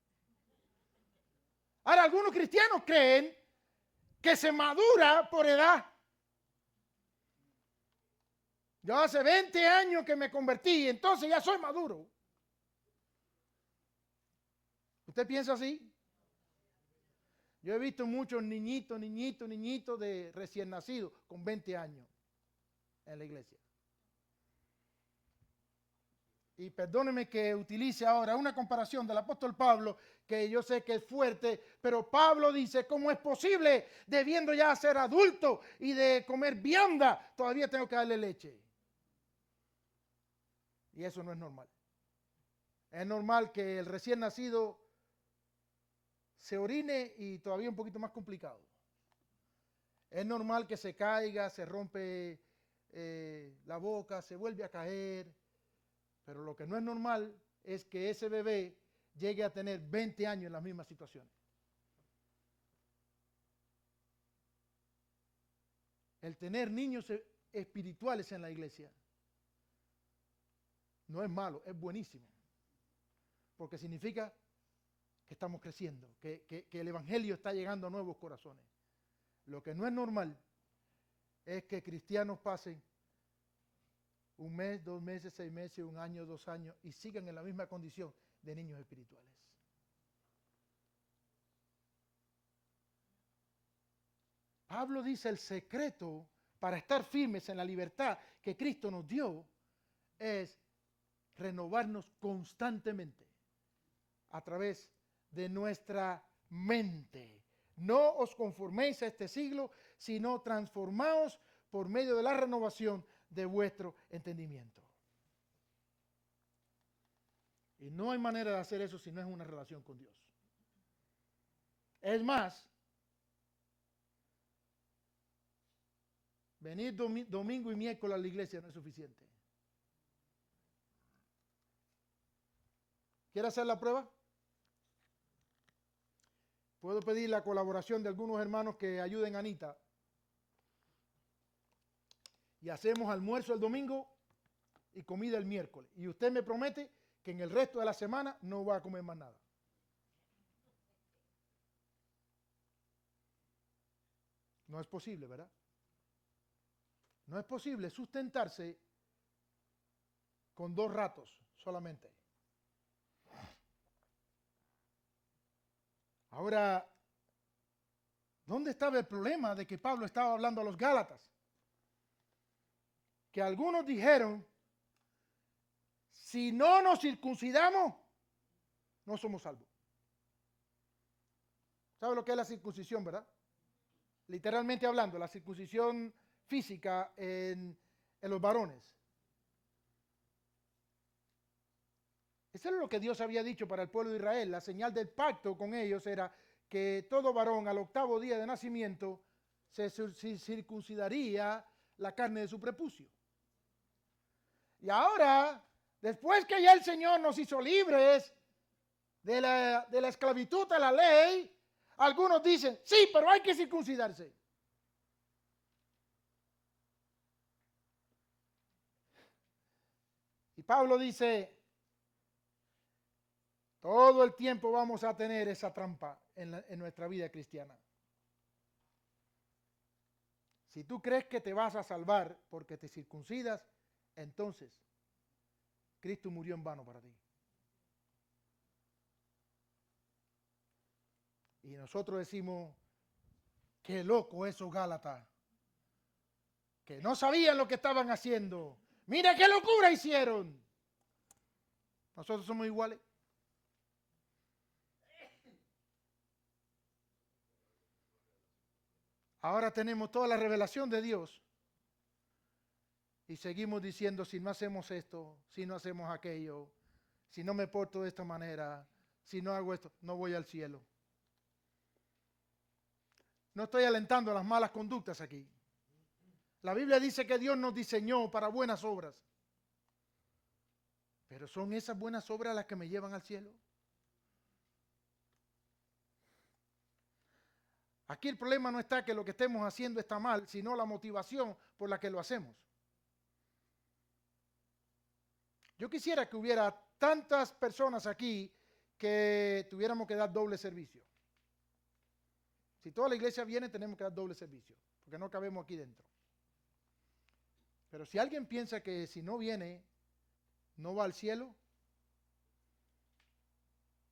Ahora, algunos cristianos creen que se madura por edad. Yo hace 20 años que me convertí, entonces ya soy maduro. ¿Usted piensa así? Yo he visto muchos niñitos de recién nacidos con 20 años en la iglesia. Y perdóneme que utilice ahora una comparación del apóstol Pablo, que yo sé que es fuerte, pero Pablo dice, ¿cómo es posible, debiendo ya ser adulto y de comer vianda, todavía tengo que darle leche? Y eso no es normal. Es normal que el recién nacido se orine y todavía un poquito más complicado. Es normal que se caiga, se rompe la boca, se vuelve a caer. Pero lo que no es normal es que ese bebé llegue a tener 20 años en las mismas situaciones. El tener niños espirituales en la iglesia no es malo, es buenísimo. Porque significa que estamos creciendo, que el evangelio está llegando a nuevos corazones. Lo que no es normal es que cristianos pasen 1 mes, 2 meses, 6 meses, 1 año, 2 años y sigan en la misma condición de niños espirituales. Pablo dice el secreto para estar firmes en la libertad que Cristo nos dio es renovarnos constantemente a través de nuestra mente. No os conforméis a este siglo, sino transformaos por medio de la renovación de vuestro entendimiento. Y no hay manera de hacer eso si no es una relación con Dios. Es más, venir domingo y miércoles a la iglesia no es suficiente. ¿Quiere hacer la prueba? Puedo pedir la colaboración de algunos hermanos que ayuden a Anita. Y hacemos almuerzo el domingo y comida el miércoles. Y usted me promete que en el resto de la semana no va a comer más nada. No es posible, ¿verdad? No es posible sustentarse con 2 ratos solamente. Ahora, ¿dónde estaba el problema de que Pablo estaba hablando a los Gálatas? Que algunos dijeron, si no nos circuncidamos, no somos salvos. ¿Sabe lo que es la circuncisión, verdad? Literalmente hablando, la circuncisión física en los varones. Eso es lo que Dios había dicho para el pueblo de Israel. La señal del pacto con ellos era que todo varón al 8º día de nacimiento se circuncidaría la carne de su prepucio. Y ahora, después que ya el Señor nos hizo libres de la esclavitud a la ley, algunos dicen, sí, pero hay que circuncidarse. Y Pablo dice, todo el tiempo vamos a tener esa trampa en nuestra vida cristiana. Si tú crees que te vas a salvar porque te circuncidas, entonces Cristo murió en vano para ti. Y nosotros decimos, qué loco esos Gálatas, que no sabían lo que estaban haciendo. Mira qué locura hicieron. Nosotros somos iguales. Ahora tenemos toda la revelación de Dios y seguimos diciendo, si no hacemos esto, si no hacemos aquello, si no me porto de esta manera, si no hago esto, no voy al cielo. No estoy alentando a las malas conductas aquí. La Biblia dice que Dios nos diseñó para buenas obras. Pero ¿son esas buenas obras las que me llevan al cielo? Aquí el problema no está que lo que estemos haciendo está mal, sino la motivación por la que lo hacemos. Yo quisiera que hubiera tantas personas aquí que tuviéramos que dar doble servicio. Si toda la iglesia viene, tenemos que dar doble servicio, porque no cabemos aquí dentro. Pero si alguien piensa que si no viene, no va al cielo.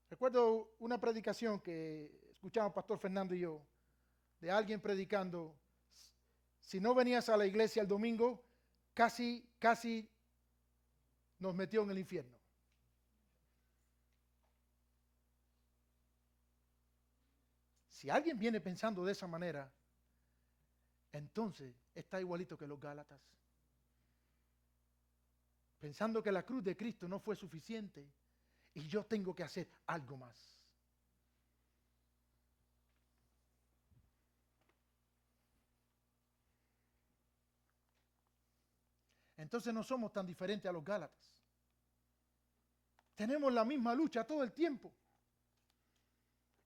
Recuerdo una predicación que escuchamos Pastor Fernando y yo, de alguien predicando, si no venías a la iglesia el domingo, casi nos metió en el infierno. Si alguien viene pensando de esa manera, entonces está igualito que los Gálatas. Pensando que la cruz de Cristo no fue suficiente y yo tengo que hacer algo más. Entonces no somos tan diferentes a los Gálatas. Tenemos la misma lucha todo el tiempo.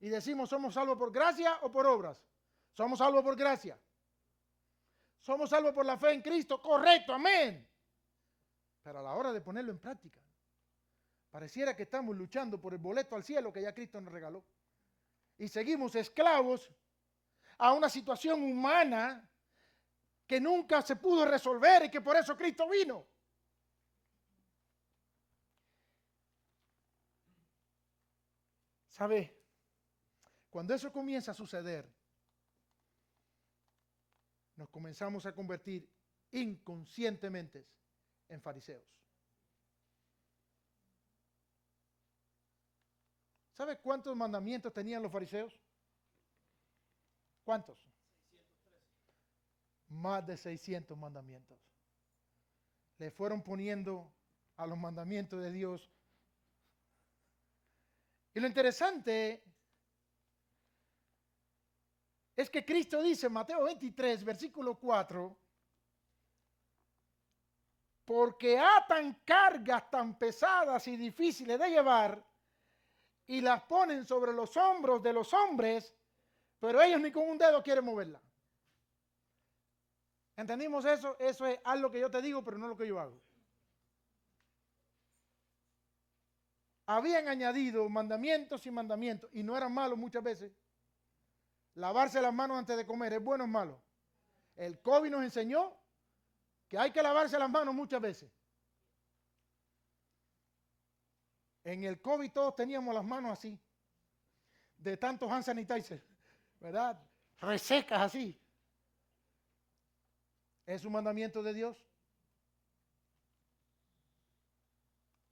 Y decimos, ¿somos salvos por gracia o por obras? Somos salvos por gracia. Somos salvos por la fe en Cristo, correcto, amén. Pero a la hora de ponerlo en práctica, pareciera que estamos luchando por el boleto al cielo que ya Cristo nos regaló. Y seguimos esclavos a una situación humana que nunca se pudo resolver y que por eso Cristo vino. ¿Sabe? Cuando eso comienza a suceder, nos comenzamos a convertir inconscientemente en fariseos. ¿Sabe cuántos mandamientos tenían los fariseos? ¿Cuántos? 613. Más de 600 mandamientos. Le fueron poniendo a los mandamientos de Dios. Y lo interesante es que Cristo dice en Mateo 23, versículo 4, porque atan cargas tan pesadas y difíciles de llevar y las ponen sobre los hombros de los hombres, pero ellos ni con un dedo quieren moverla. ¿Entendimos eso? Eso es haz lo que yo te digo, pero no lo que yo hago. Habían añadido mandamientos y mandamientos, y no eran malos muchas veces. Lavarse las manos antes de comer, ¿es bueno o es malo? El COVID nos enseñó que hay que lavarse las manos muchas veces. En el COVID todos teníamos las manos así, de tantos hand sanitizer, ¿verdad? Resecas así. ¿Es un mandamiento de Dios?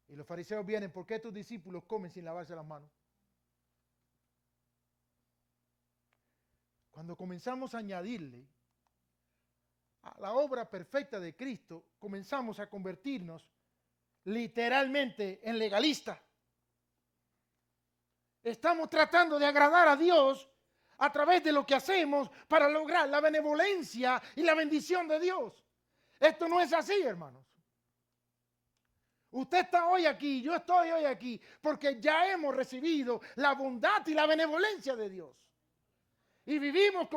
Y los fariseos vienen, ¿por qué tus discípulos comen sin lavarse las manos? Cuando comenzamos a añadirle a la obra perfecta de Cristo, comenzamos a convertirnos literalmente en legalistas. Estamos tratando de agradar a Dios a través de lo que hacemos para lograr la benevolencia y la bendición de Dios. Esto no es así, hermanos. Usted está hoy aquí, yo estoy hoy aquí, porque ya hemos recibido la bondad y la benevolencia de Dios. Y vivimos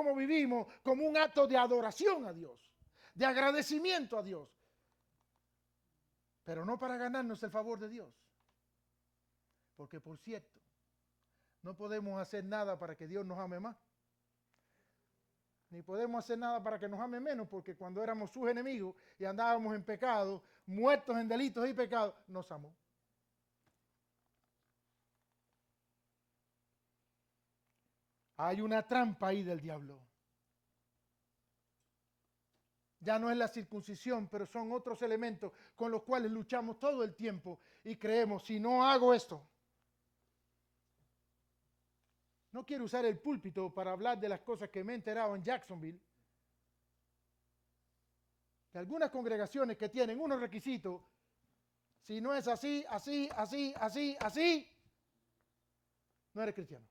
como un acto de adoración a Dios, de agradecimiento a Dios. Pero no para ganarnos el favor de Dios. Porque, por cierto, no podemos hacer nada para que Dios nos ame más. Ni podemos hacer nada para que nos ame menos, porque cuando éramos sus enemigos y andábamos en pecado, muertos en delitos y pecados, nos amó. Hay una trampa ahí del diablo. Ya no es la circuncisión, pero son otros elementos con los cuales luchamos todo el tiempo y creemos, si no hago esto. No quiero usar el púlpito para hablar de las cosas que me he enterado en Jacksonville. De algunas congregaciones que tienen unos requisitos, si no es así, no eres cristiano.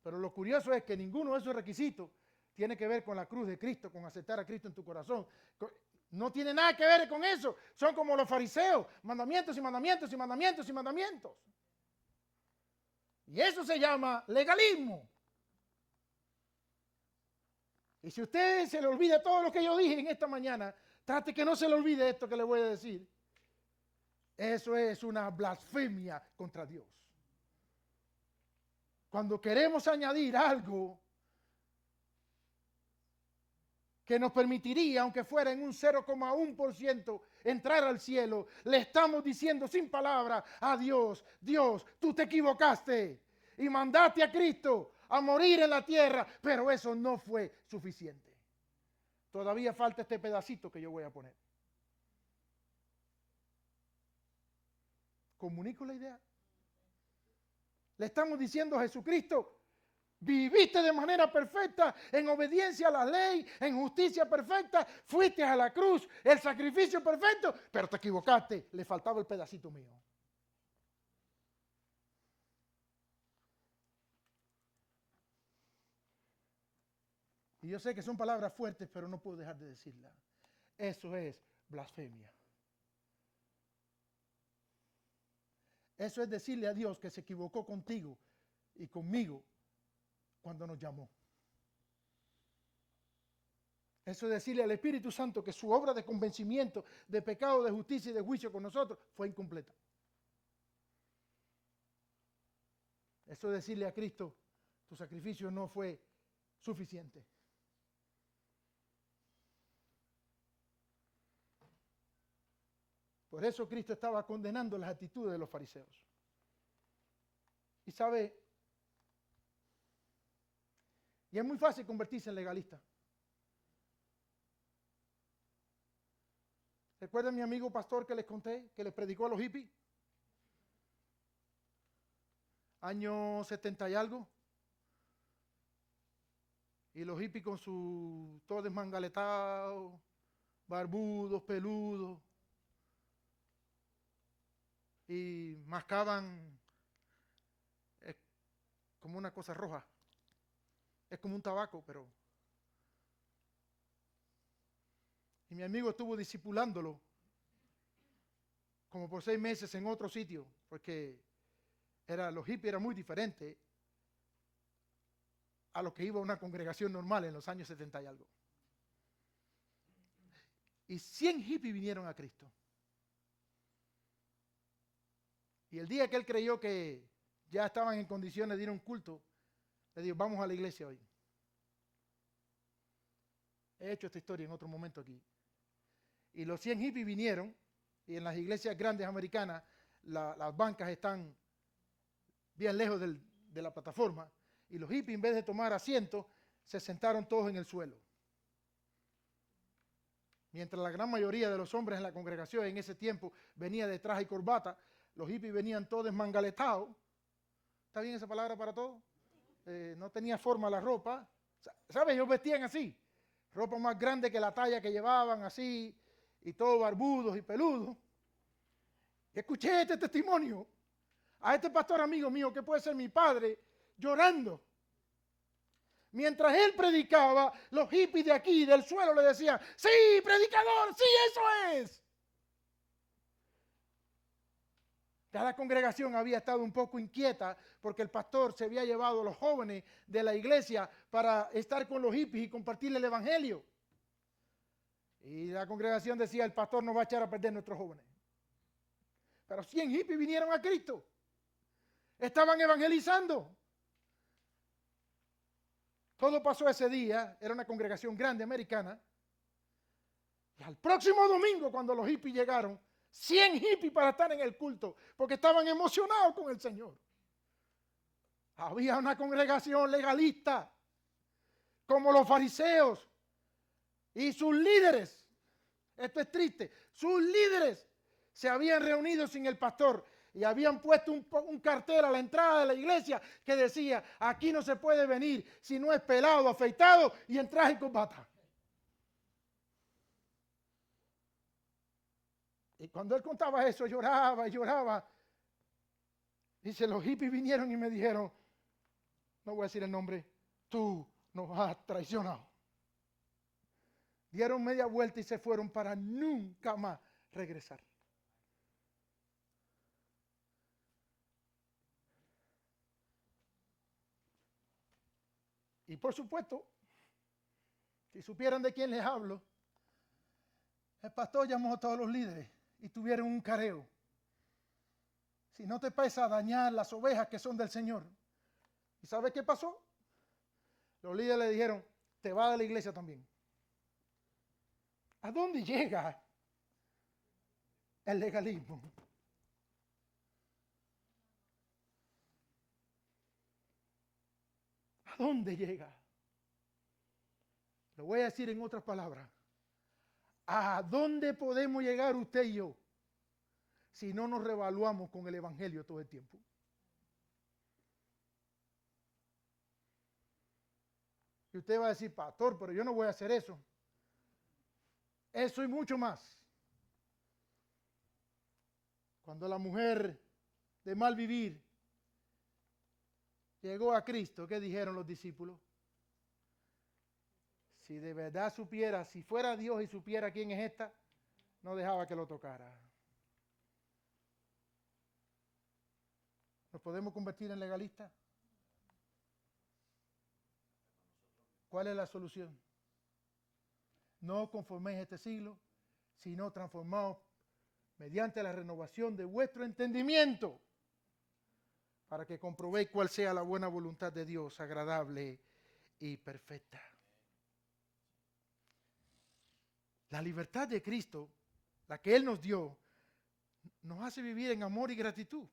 Pero lo curioso es que ninguno de esos requisitos tiene que ver con la cruz de Cristo, con aceptar a Cristo en tu corazón. No tiene nada que ver con eso. Son como los fariseos, mandamientos y mandamientos y mandamientos y mandamientos. Y eso se llama legalismo. Y si a usted se le olvida todo lo que yo dije en esta mañana, trate que no se le olvide esto que le voy a decir. Eso es una blasfemia contra Dios. Cuando queremos añadir algo que nos permitiría, aunque fuera en un 0,1%, entrar al cielo, le estamos diciendo sin palabra a Dios, Dios, tú te equivocaste y mandaste a Cristo a morir en la tierra, pero eso no fue suficiente. Todavía falta este pedacito que yo voy a poner. ¿Comunico la idea? Le estamos diciendo a Jesucristo, viviste de manera perfecta, en obediencia a la ley, en justicia perfecta, fuiste a la cruz, el sacrificio perfecto, pero te equivocaste, le faltaba el pedacito mío. Y yo sé que son palabras fuertes, pero no puedo dejar de decirlas. Eso es blasfemia. Eso es decirle a Dios que se equivocó contigo y conmigo cuando nos llamó. Eso es decirle al Espíritu Santo que su obra de convencimiento, de pecado, de justicia y de juicio con nosotros fue incompleta. Eso es decirle a Cristo, tu sacrificio no fue suficiente. Por eso Cristo estaba condenando las actitudes de los fariseos. Y sabe, y es muy fácil convertirse en legalista. ¿Recuerdan mi amigo pastor que les conté, que les predicó a los hippies? Año 70 y algo. Y los hippies con su todo desmangaletado, barbudos, peludos. Y mascaban como una cosa roja. Es como un tabaco, pero... Y mi amigo estuvo discipulándolo como por 6 meses en otro sitio, porque los hippies eran muy diferentes a lo que iba a una congregación normal en los años 70 y algo. Y 100 hippies vinieron a Cristo. Y el día que él creyó que ya estaban en condiciones de ir a un culto, le dijo, vamos a la iglesia hoy. He hecho esta historia en otro momento aquí. Y los 100 hippies vinieron, y en las iglesias grandes americanas, las bancas están bien lejos de la plataforma, y los hippies, en vez de tomar asiento, se sentaron todos en el suelo. Mientras la gran mayoría de los hombres en la congregación en ese tiempo venía de traje y corbata, los hippies venían todos desmangaletados. ¿Está bien esa palabra para todos? No tenía forma la ropa. ¿Sabes? Ellos vestían así. Ropa más grande que la talla que llevaban, así, y todos barbudos y peludos. Y escuché este testimonio a este pastor amigo mío, que puede ser mi padre, llorando. Mientras él predicaba, los hippies de aquí, del suelo, le decían: sí, predicador, sí, eso es. Ya la congregación había estado un poco inquieta porque el pastor se había llevado a los jóvenes de la iglesia para estar con los hippies y compartirle el evangelio. Y la congregación decía: el pastor nos va a echar a perder nuestros jóvenes. Pero 100 hippies vinieron a Cristo. Estaban evangelizando. Todo pasó ese día. Era una congregación grande americana. Y al próximo domingo, cuando los hippies llegaron, 100 hippies para estar en el culto, porque estaban emocionados con el Señor. Había una congregación legalista, como los fariseos y sus líderes. Esto es triste. Sus líderes se habían reunido sin el pastor y habían puesto un cartel a la entrada de la iglesia que decía: aquí no se puede venir si no es pelado, afeitado y en traje y corbata. Y cuando él contaba eso, lloraba y lloraba. Dice: los hippies vinieron y me dijeron, no voy a decir el nombre, tú nos has traicionado. Dieron media vuelta y se fueron para nunca más regresar. Y por supuesto, si supieran de quién les hablo, el pastor llamó a todos los líderes y tuvieron un careo. Si no te pesa dañar las ovejas que son del Señor. ¿Y sabes qué pasó? Los líderes le dijeron: te vas de la iglesia también. ¿A dónde llega el legalismo? ¿A dónde llega? Lo voy a decir en otras palabras. ¿A dónde podemos llegar usted y yo si no nos revaluamos con el evangelio todo el tiempo? Y usted va a decir: pastor, pero yo no voy a hacer eso. Eso y mucho más. Cuando la mujer de mal vivir llegó a Cristo, ¿qué dijeron los discípulos? Si de verdad supiera, si fuera Dios y supiera quién es esta, no dejaba que lo tocara. ¿Nos podemos convertir en legalistas? ¿Cuál es la solución? No conforméis este siglo, sino transformaos mediante la renovación de vuestro entendimiento, para que comprobéis cuál sea la buena voluntad de Dios, agradable y perfecta. La libertad de Cristo, la que Él nos dio, nos hace vivir en amor y gratitud.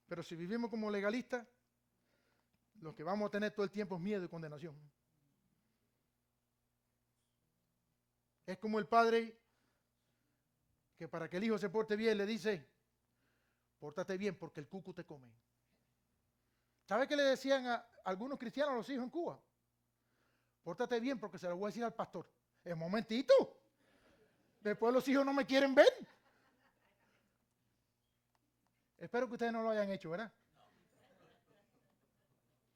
Pero si vivimos como legalistas, lo que vamos a tener todo el tiempo es miedo y condenación. Es como el padre que para que el hijo se porte bien le dice: pórtate bien porque el cuco te come. ¿Sabe qué le decían a algunos cristianos a los hijos en Cuba? Pórtate bien porque se lo voy a decir al pastor. En momentito. Después los hijos no me quieren ver. Espero que ustedes no lo hayan hecho, ¿verdad?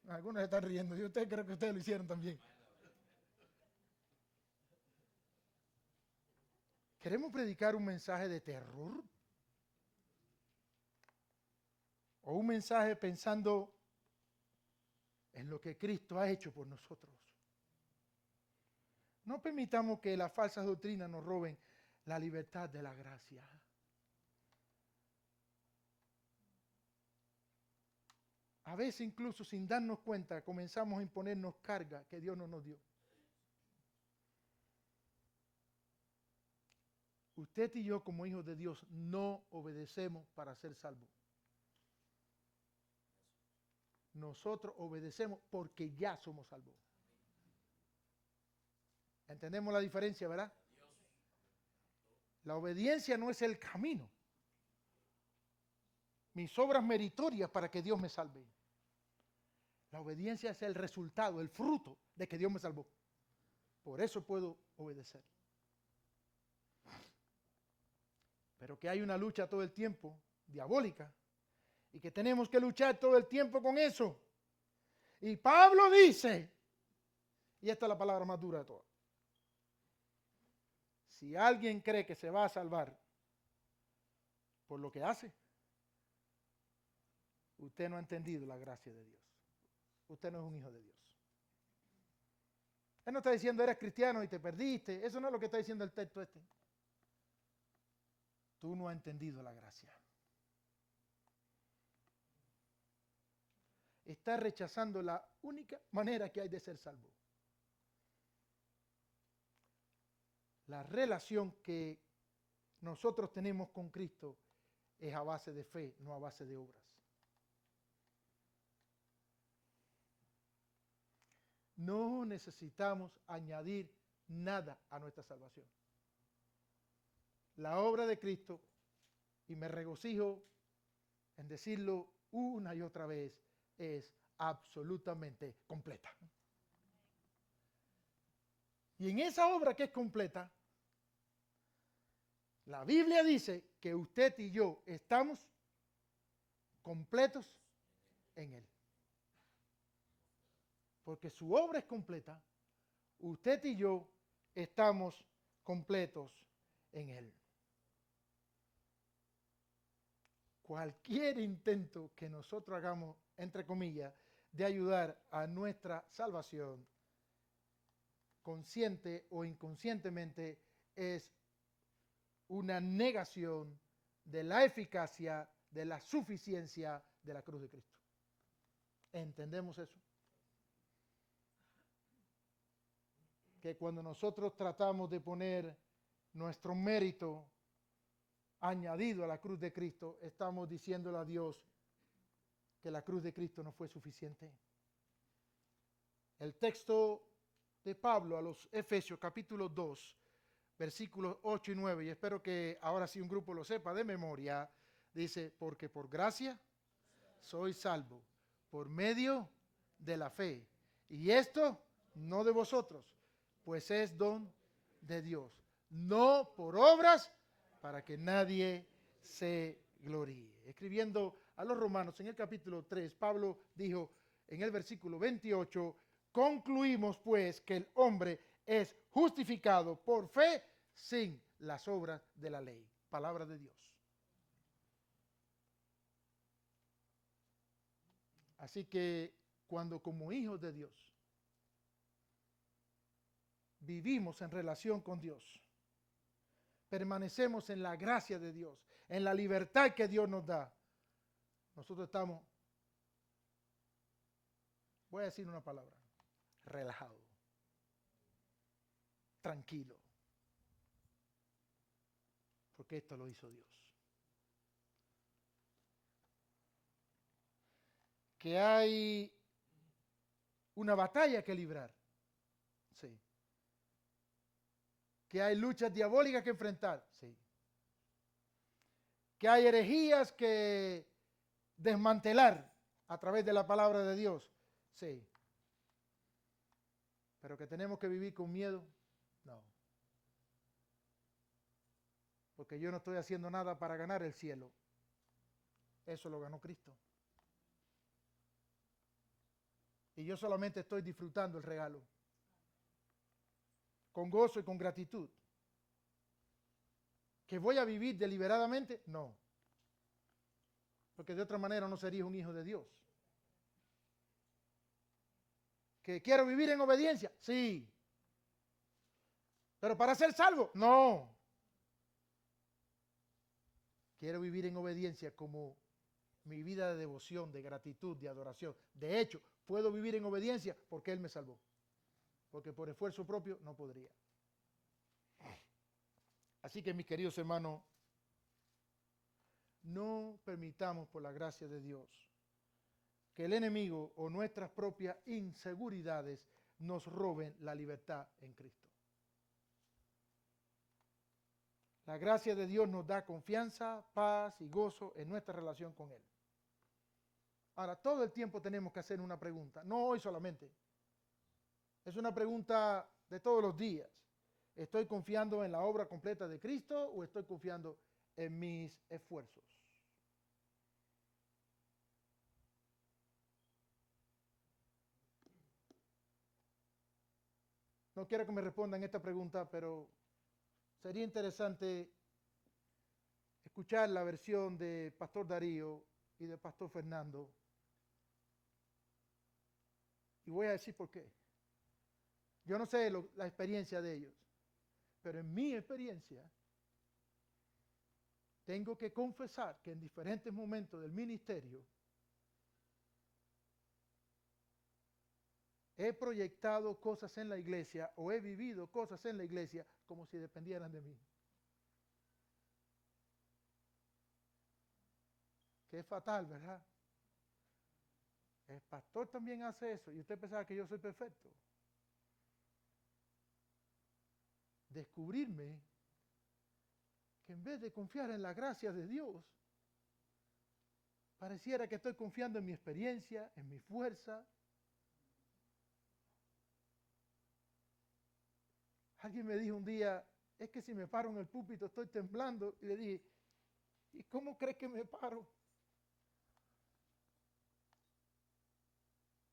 Algunos se están riendo. Yo creo que ustedes lo hicieron también. ¿Queremos predicar un mensaje de terror? ¿O un mensaje pensando en lo que Cristo ha hecho por nosotros? No permitamos que las falsas doctrinas nos roben la libertad de la gracia. A veces incluso sin darnos cuenta comenzamos a imponernos cargas que Dios no nos dio. Usted y yo como hijos de Dios no obedecemos para ser salvos. Nosotros obedecemos porque ya somos salvos. ¿Entendemos la diferencia, verdad? La obediencia no es el camino. Mis obras meritorias para que Dios me salve. La obediencia es el resultado, el fruto de que Dios me salvó. Por eso puedo obedecer. Pero que hay una lucha todo el tiempo, diabólica, y que tenemos que luchar todo el tiempo con eso. Y Pablo dice, y esta es la palabra más dura de todas, si alguien cree que se va a salvar por lo que hace, usted no ha entendido la gracia de Dios. Usted no es un hijo de Dios. Él no está diciendo eres cristiano y te perdiste. Eso no es lo que está diciendo el texto este. Tú no has entendido la gracia. Estás rechazando la única manera que hay de ser salvo. La relación que nosotros tenemos con Cristo es a base de fe, no a base de obras. No necesitamos añadir nada a nuestra salvación. La obra de Cristo, y me regocijo en decirlo una y otra vez, es absolutamente completa. Y en esa obra que es completa, la Biblia dice que usted y yo estamos completos en Él. Porque su obra es completa, usted y yo estamos completos en Él. Cualquier intento que nosotros hagamos, entre comillas, de ayudar a nuestra salvación, consciente o inconscientemente, es una negación de la eficacia, de la suficiencia de la cruz de Cristo. ¿Entendemos eso? Que cuando nosotros tratamos de poner nuestro mérito añadido a la cruz de Cristo, estamos diciéndole a Dios que la cruz de Cristo no fue suficiente. El texto de Pablo a los Efesios capítulo 2, versículos 8 y 9, y espero que ahora sí un grupo lo sepa de memoria, dice, porque por gracia soy salvo, por medio de la fe. Y esto no de vosotros, pues es don de Dios, no por obras para que nadie se gloríe. Escribiendo a los romanos en el capítulo 3, Pablo dijo en el versículo 28, concluimos pues que el hombre es justificado por fe sin las obras de la ley. Palabra de Dios. Así que cuando como hijos de Dios vivimos en relación con Dios, permanecemos en la gracia de Dios, en la libertad que Dios nos da, nosotros estamos, voy a decir una palabra, relajado, tranquilo, porque esto lo hizo Dios. Que hay una batalla que librar, sí. Que hay luchas diabólicas que enfrentar, sí. Que hay herejías que desmantelar a través de la palabra de Dios, sí. Pero que tenemos que vivir con miedo, no. Porque yo no estoy haciendo nada para ganar el cielo. Eso lo ganó Cristo. Y yo solamente estoy disfrutando el regalo. Con gozo y con gratitud. ¿Que voy a vivir deliberadamente? No. Porque de otra manera no sería un hijo de Dios. ¿Que quiero vivir en obediencia? Sí. ¿Pero para ser salvo? No. Quiero vivir en obediencia como mi vida de devoción, de gratitud, de adoración. De hecho, puedo vivir en obediencia porque Él me salvó. Porque por esfuerzo propio no podría. Así que mis queridos hermanos, no permitamos por la gracia de Dios que el enemigo o nuestras propias inseguridades nos roben la libertad en Cristo. La gracia de Dios nos da confianza, paz y gozo en nuestra relación con Él. Ahora, todo el tiempo tenemos que hacer una pregunta, no hoy solamente. Es una pregunta de todos los días. ¿Estoy confiando en la obra completa de Cristo o estoy confiando en mis esfuerzos? No quiero que me respondan esta pregunta, pero sería interesante escuchar la versión de Pastor Darío y de Pastor Fernando. Y voy a decir por qué. Yo no sé la experiencia de ellos, pero en mi experiencia tengo que confesar que en diferentes momentos del ministerio he proyectado cosas en la iglesia o he vivido cosas en la iglesia como si dependieran de mí. Que es fatal, ¿verdad? El pastor también hace eso y usted pensaba que yo soy perfecto. Descubrirme que en vez de confiar en la gracia de Dios, pareciera que estoy confiando en mi experiencia, en mi fuerza. Alguien me dijo un día, es que si me paro en el púlpito estoy temblando. Y le dije, ¿y cómo crees que me paro?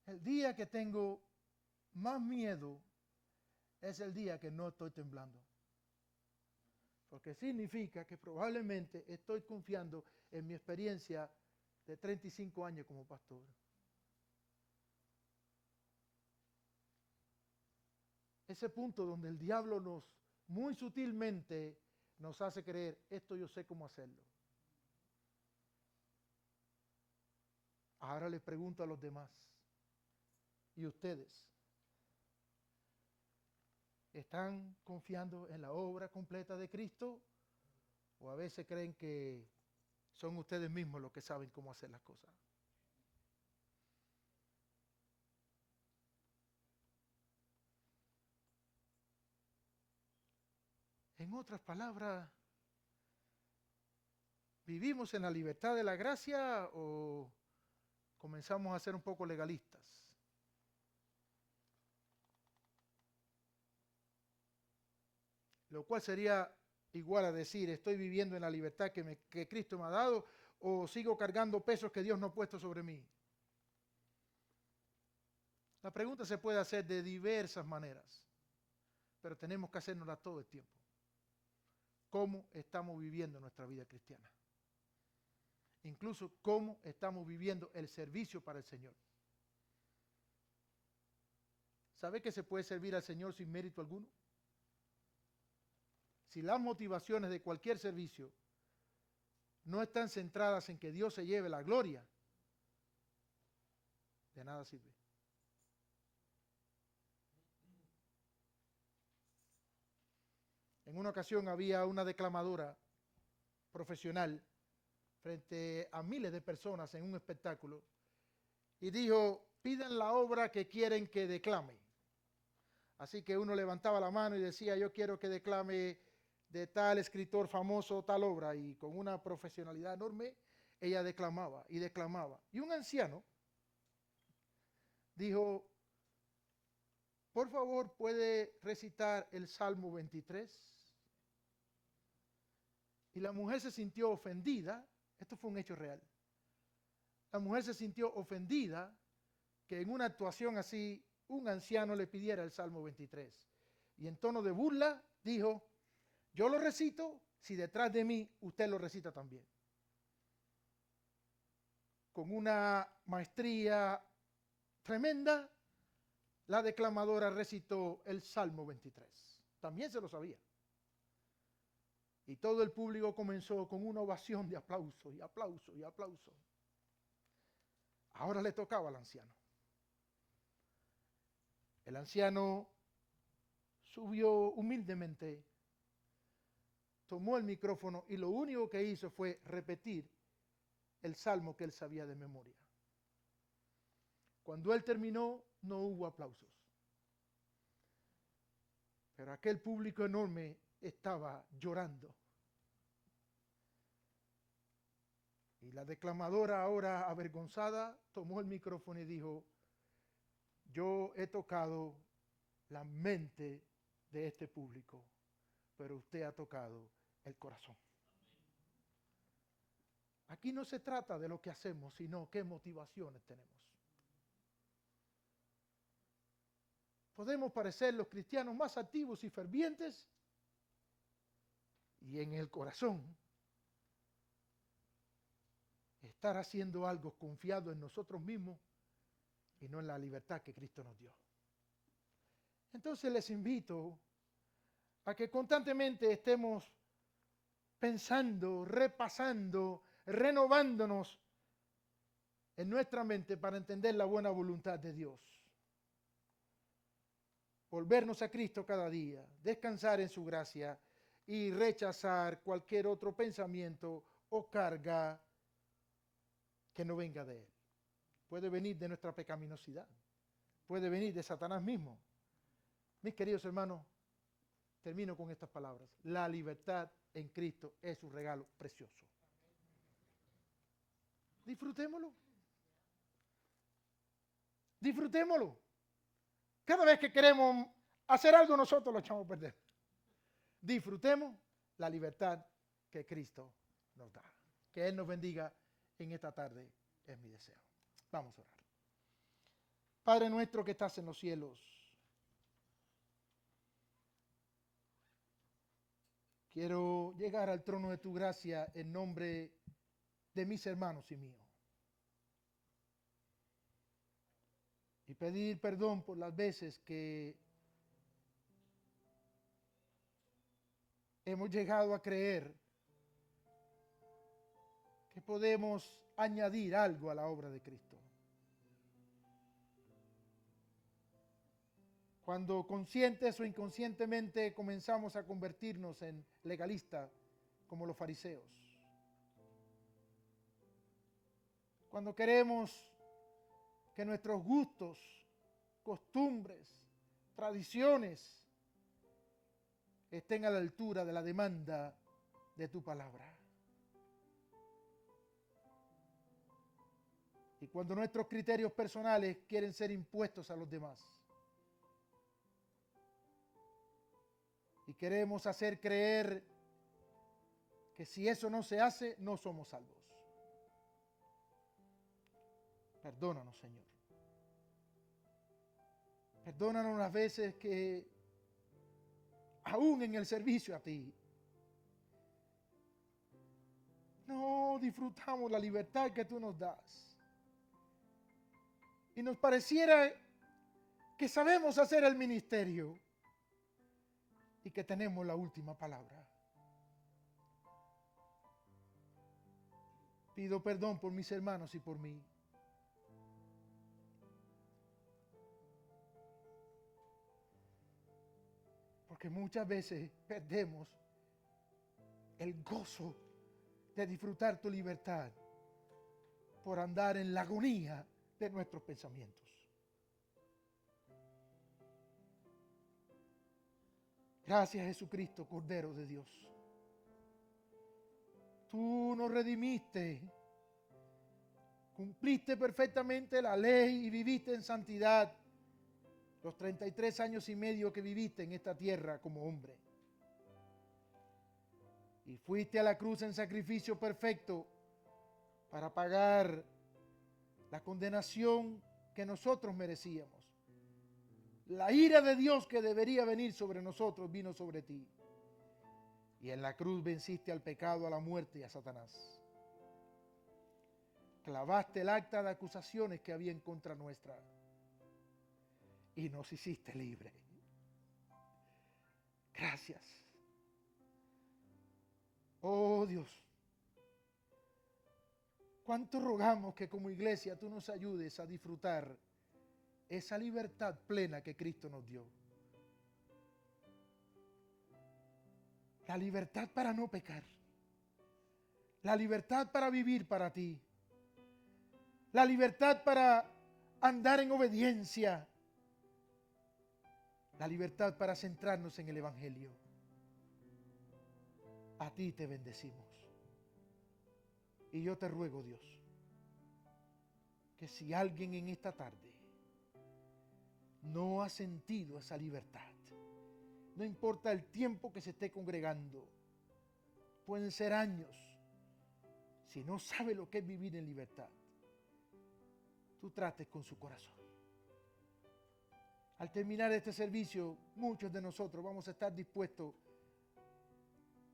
El día que tengo más miedo es el día que no estoy temblando. Porque significa que probablemente estoy confiando en mi experiencia de 35 años como pastor. Ese punto donde el diablo muy sutilmente nos hace creer, esto yo sé cómo hacerlo. Ahora les pregunto a los demás, ¿y ustedes? ¿Están confiando en la obra completa de Cristo? ¿O a veces creen que son ustedes mismos los que saben cómo hacer las cosas? En otras palabras, ¿vivimos en la libertad de la gracia o comenzamos a ser un poco legalistas? Lo cual sería igual a decir, estoy viviendo en la libertad que Cristo me ha dado o sigo cargando pesos que Dios no ha puesto sobre mí. La pregunta se puede hacer de diversas maneras, pero tenemos que hacernosla todo el tiempo. ¿Cómo estamos viviendo nuestra vida cristiana? Incluso cómo estamos viviendo el servicio para el Señor. ¿Sabe que se puede servir al Señor sin mérito alguno? Si las motivaciones de cualquier servicio no están centradas en que Dios se lleve la gloria, de nada sirve. En una ocasión había una declamadora profesional frente a miles de personas en un espectáculo y dijo, pidan la obra que quieren que declame. Así que uno levantaba la mano y decía, yo quiero que declame de tal escritor famoso tal obra, y con una profesionalidad enorme ella declamaba y declamaba. Y un anciano dijo, por favor, ¿puede recitar el Salmo 23? Y la mujer se sintió ofendida, esto fue un hecho real. La mujer se sintió ofendida que en una actuación así un anciano le pidiera el Salmo 23. Y en tono de burla dijo, yo lo recito si detrás de mí usted lo recita también. Con una maestría tremenda, la declamadora recitó el Salmo 23. También se lo sabía. Y todo el público comenzó con una ovación de aplauso y aplauso y aplauso. Ahora le tocaba al anciano. El anciano subió humildemente tomó el micrófono y lo único que hizo fue repetir el salmo que él sabía de memoria. Cuando él terminó, no hubo aplausos. Pero aquel público enorme estaba llorando. Y la declamadora, ahora avergonzada, tomó el micrófono y dijo: yo he tocado la mente de este público, pero usted ha tocado el corazón. Aquí no se trata de lo que hacemos, sino qué motivaciones tenemos. Podemos parecer los cristianos más activos y fervientes, y en el corazón estar haciendo algo confiado en nosotros mismos y no en la libertad que Cristo nos dio. Entonces les invito a que constantemente estemos pensando, repasando, renovándonos en nuestra mente para entender la buena voluntad de Dios. Volvernos a Cristo cada día, descansar en su gracia y rechazar cualquier otro pensamiento o carga que no venga de Él. Puede venir de nuestra pecaminosidad, puede venir de Satanás mismo. Mis queridos hermanos, termino con estas palabras. La libertad en Cristo es un regalo precioso. Disfrutémoslo. Disfrutémoslo. Cada vez que queremos hacer algo, nosotros lo echamos a perder. Disfrutemos la libertad que Cristo nos da. Que Él nos bendiga en esta tarde, es mi deseo. Vamos a orar. Padre nuestro que estás en los cielos, quiero llegar al trono de tu gracia en nombre de mis hermanos y míos. Y pedir perdón por las veces que hemos llegado a creer que podemos añadir algo a la obra de Cristo. Cuando conscientes o inconscientemente comenzamos a convertirnos en legalistas como los fariseos. Cuando queremos que nuestros gustos, costumbres, tradiciones estén a la altura de la demanda de tu palabra. Y cuando nuestros criterios personales quieren ser impuestos a los demás. Y queremos hacer creer que si eso no se hace, no somos salvos. Perdónanos, Señor. Perdónanos las veces que, aún en el servicio a ti, no disfrutamos la libertad que tú nos das. Y nos pareciera que sabemos hacer el ministerio y que tenemos la última palabra. Pido perdón por mis hermanos y por mí. Porque muchas veces perdemos el gozo de disfrutar tu libertad por andar en la agonía de nuestros pensamientos. Gracias, Jesucristo, Cordero de Dios. Tú nos redimiste, cumpliste perfectamente la ley y viviste en santidad los 33 años y medio que viviste en esta tierra como hombre. Y fuiste a la cruz en sacrificio perfecto para pagar la condenación que nosotros merecíamos. La ira de Dios que debería venir sobre nosotros vino sobre ti. Y en la cruz venciste al pecado, a la muerte y a Satanás. Clavaste el acta de acusaciones que había en contra nuestra. Y nos hiciste libres. Gracias. Oh Dios. ¿Cuánto rogamos que como iglesia tú nos ayudes a disfrutar esa libertad plena que Cristo nos dio? La libertad para no pecar. La libertad para vivir para ti. La libertad para andar en obediencia. La libertad para centrarnos en el Evangelio. A ti te bendecimos. Y yo te ruego, Dios, que si alguien en esta tarde no ha sentido esa libertad, no importa el tiempo que se esté congregando, pueden ser años, si no sabe lo que es vivir en libertad, tú trates con su corazón. Al terminar este servicio, muchos de nosotros vamos a estar dispuestos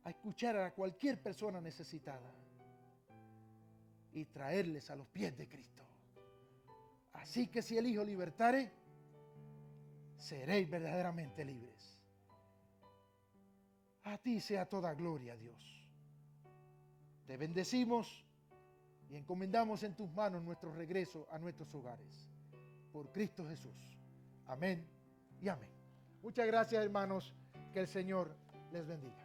a escuchar a cualquier persona necesitada y traerles a los pies de Cristo. Así que si el Hijo libertare, seréis verdaderamente libres. A ti sea toda gloria, Dios. Te bendecimos y encomendamos en tus manos nuestro regreso a nuestros hogares. Por Cristo Jesús. Amén y amén. Muchas gracias, hermanos. Que el Señor les bendiga.